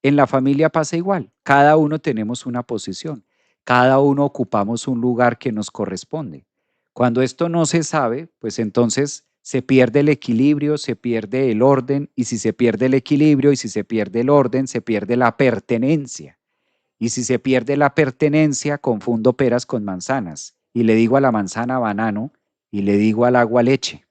En la familia pasa igual. Cada uno tenemos una posición. Cada uno ocupamos un lugar que nos corresponde. Cuando esto no se sabe, pues entonces se pierde el equilibrio, se pierde el orden, y si se pierde el equilibrio y si se pierde el orden, se pierde la pertenencia. Y si se pierde la pertenencia, confundo peras con manzanas y le digo a la manzana banano y le digo al agua leche.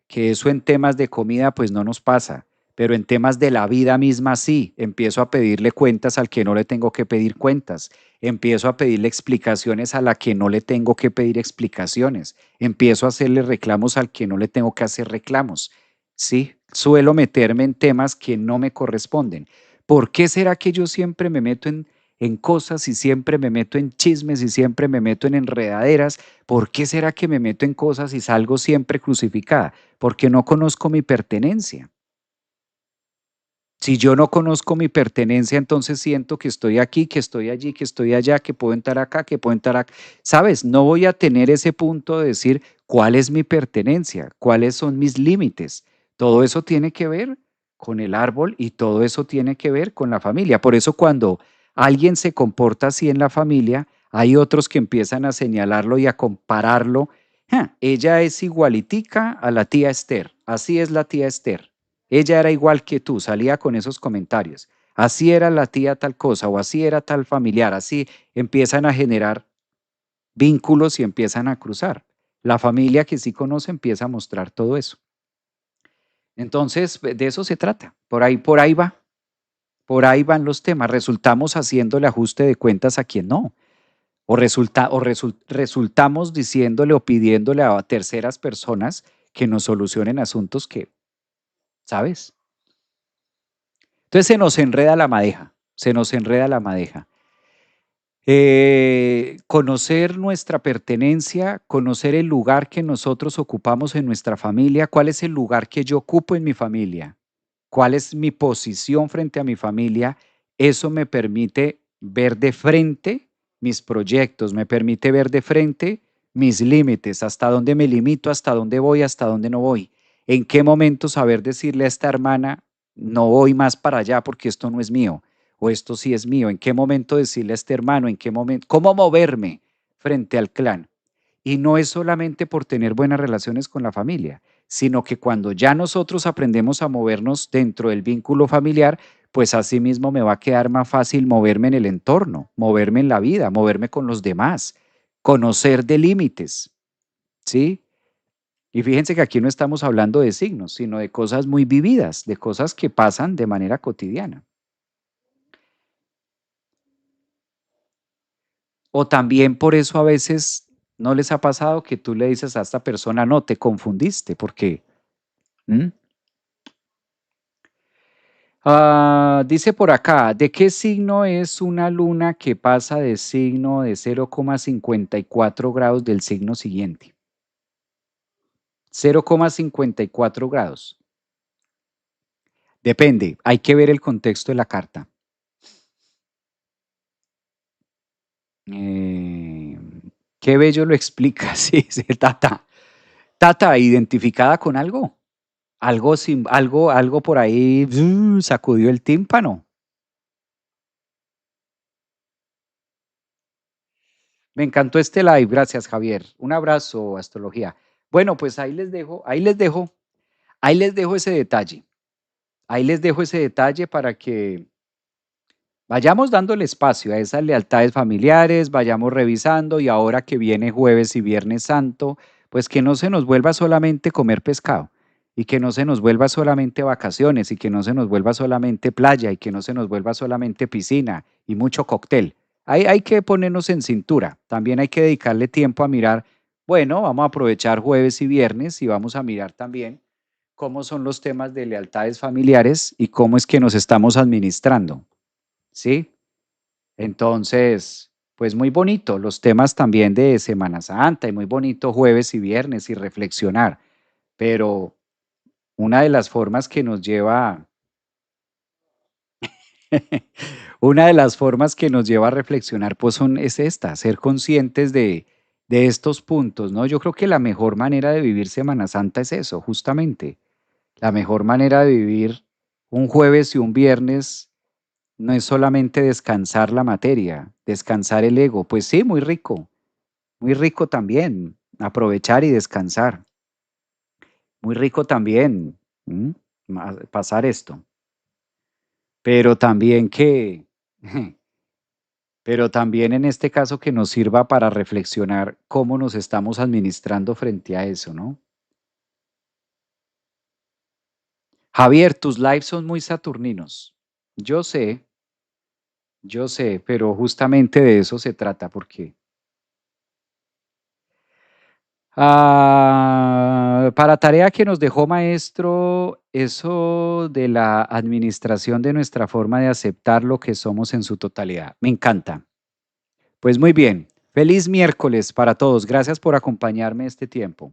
Que eso en temas de comida pues no nos pasa, pero en temas de la vida misma sí. Empiezo a pedirle cuentas al que no le tengo que pedir cuentas. Empiezo a pedirle explicaciones a la que no le tengo que pedir explicaciones. Empiezo a hacerle reclamos al que no le tengo que hacer reclamos. Sí, suelo meterme en temas que no me corresponden. ¿Por qué será que yo siempre me meto en cosas y siempre me meto en chismes y siempre me meto en enredaderas? ¿Por qué será que me meto en cosas y salgo siempre crucificada? Porque no conozco mi pertenencia. Si yo no conozco mi pertenencia, entonces siento que estoy aquí, que estoy allí, que estoy allá, que puedo entrar acá, que puedo entrar acá. ¿Sabes? No voy a tener ese punto de decir cuál es mi pertenencia, cuáles son mis límites. Todo eso tiene que ver con el árbol y todo eso tiene que ver con la familia. Por eso cuando alguien se comporta así en la familia, hay otros que empiezan a señalarlo y a compararlo. Ella es igualitica a la tía Esther. Así es la tía Esther. Ella era igual que tú, salía con esos comentarios. Así era la tía tal cosa o así era tal familiar, así empiezan a generar vínculos y empiezan a cruzar. La familia que sí conoce empieza a mostrar todo eso. Entonces, de eso se trata. Por ahí va. Por ahí van los temas. Resultamos haciéndole ajuste de cuentas a quien no. Resultamos diciéndole o pidiéndole a terceras personas que nos solucionen asuntos que, ¿sabes? Entonces se nos enreda la madeja, se nos enreda la madeja. Conocer nuestra pertenencia, conocer el lugar que nosotros ocupamos en nuestra familia, cuál es el lugar que yo ocupo en mi familia, cuál es mi posición frente a mi familia, eso me permite ver de frente mis proyectos, me permite ver de frente mis límites, hasta dónde me limito, hasta dónde voy, hasta dónde no voy. En qué momento saber decirle a esta hermana, no voy más para allá porque esto no es mío, o esto sí es mío. En qué momento decirle a este hermano, en qué momento, cómo moverme frente al clan. Y no es solamente por tener buenas relaciones con la familia, sino que cuando ya nosotros aprendemos a movernos dentro del vínculo familiar, pues así mismo me va a quedar más fácil moverme en el entorno, moverme en la vida, moverme con los demás, conocer de límites, ¿sí? Y fíjense que aquí no estamos hablando de signos, sino de cosas muy vividas, de cosas que pasan de manera cotidiana. O también por eso a veces no les ha pasado que tú le dices a esta persona, no, te confundiste, porque ¿mm? Dice por acá, ¿de qué signo es una luna que pasa de signo de 0,54 grados del signo siguiente? 0,54 grados. Depende, hay que ver el contexto de la carta. Eh, qué bello lo explica, sí, sí, Tata. Tata, ¿identificada con algo? Algo por ahí sacudió el tímpano. Me encantó este live, gracias Javier. Un abrazo, astrología. Bueno, pues ahí les dejo ese detalle. Ahí les dejo ese detalle para que vayamos dándole espacio a esas lealtades familiares, vayamos revisando y ahora que viene jueves y viernes santo, pues que no se nos vuelva solamente comer pescado y que no se nos vuelva solamente vacaciones y que no se nos vuelva solamente playa y que no se nos vuelva solamente piscina y mucho cóctel. Hay que ponernos en cintura, también hay que dedicarle tiempo a mirar, bueno, vamos a aprovechar jueves y viernes y vamos a mirar también cómo son los temas de lealtades familiares y cómo es que nos estamos administrando. ¿Sí? Entonces, pues muy bonito los temas también de Semana Santa y muy bonito jueves y viernes y reflexionar, pero una de las formas que nos lleva, Una de las formas que nos lleva a reflexionar, pues, es esta, ser conscientes de estos puntos, ¿no? Yo creo que la mejor manera de vivir Semana Santa es eso, justamente. La mejor manera de vivir un jueves y un viernes no es solamente descansar la materia, descansar el ego. Pues sí, muy rico también, aprovechar y descansar. Muy rico también, pasar esto, pero también que pero también en este caso que nos sirva para reflexionar cómo nos estamos administrando frente a eso, ¿no? Javier, tus lives son muy saturninos. Yo sé, pero justamente de eso se trata, porque para tarea que nos dejó maestro, eso de la administración de nuestra forma de aceptar lo que somos en su totalidad. Me encanta. Pues muy bien. Feliz miércoles para todos. Gracias por acompañarme este tiempo.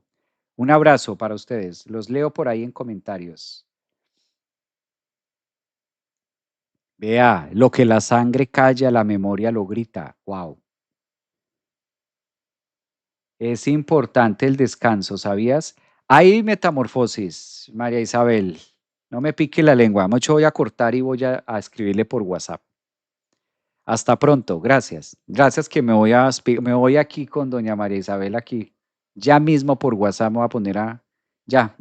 Un abrazo para ustedes. Los leo por ahí en comentarios. Vea, lo que la sangre calla, la memoria lo grita. Wow. Es importante el descanso, ¿sabías? Hay metamorfosis, María Isabel. No me pique la lengua. Mucho voy a cortar y voy a escribirle por WhatsApp. Hasta pronto. Gracias. Gracias que me voy aquí con doña María Isabel aquí. Ya mismo por WhatsApp me voy a poner a... Ya.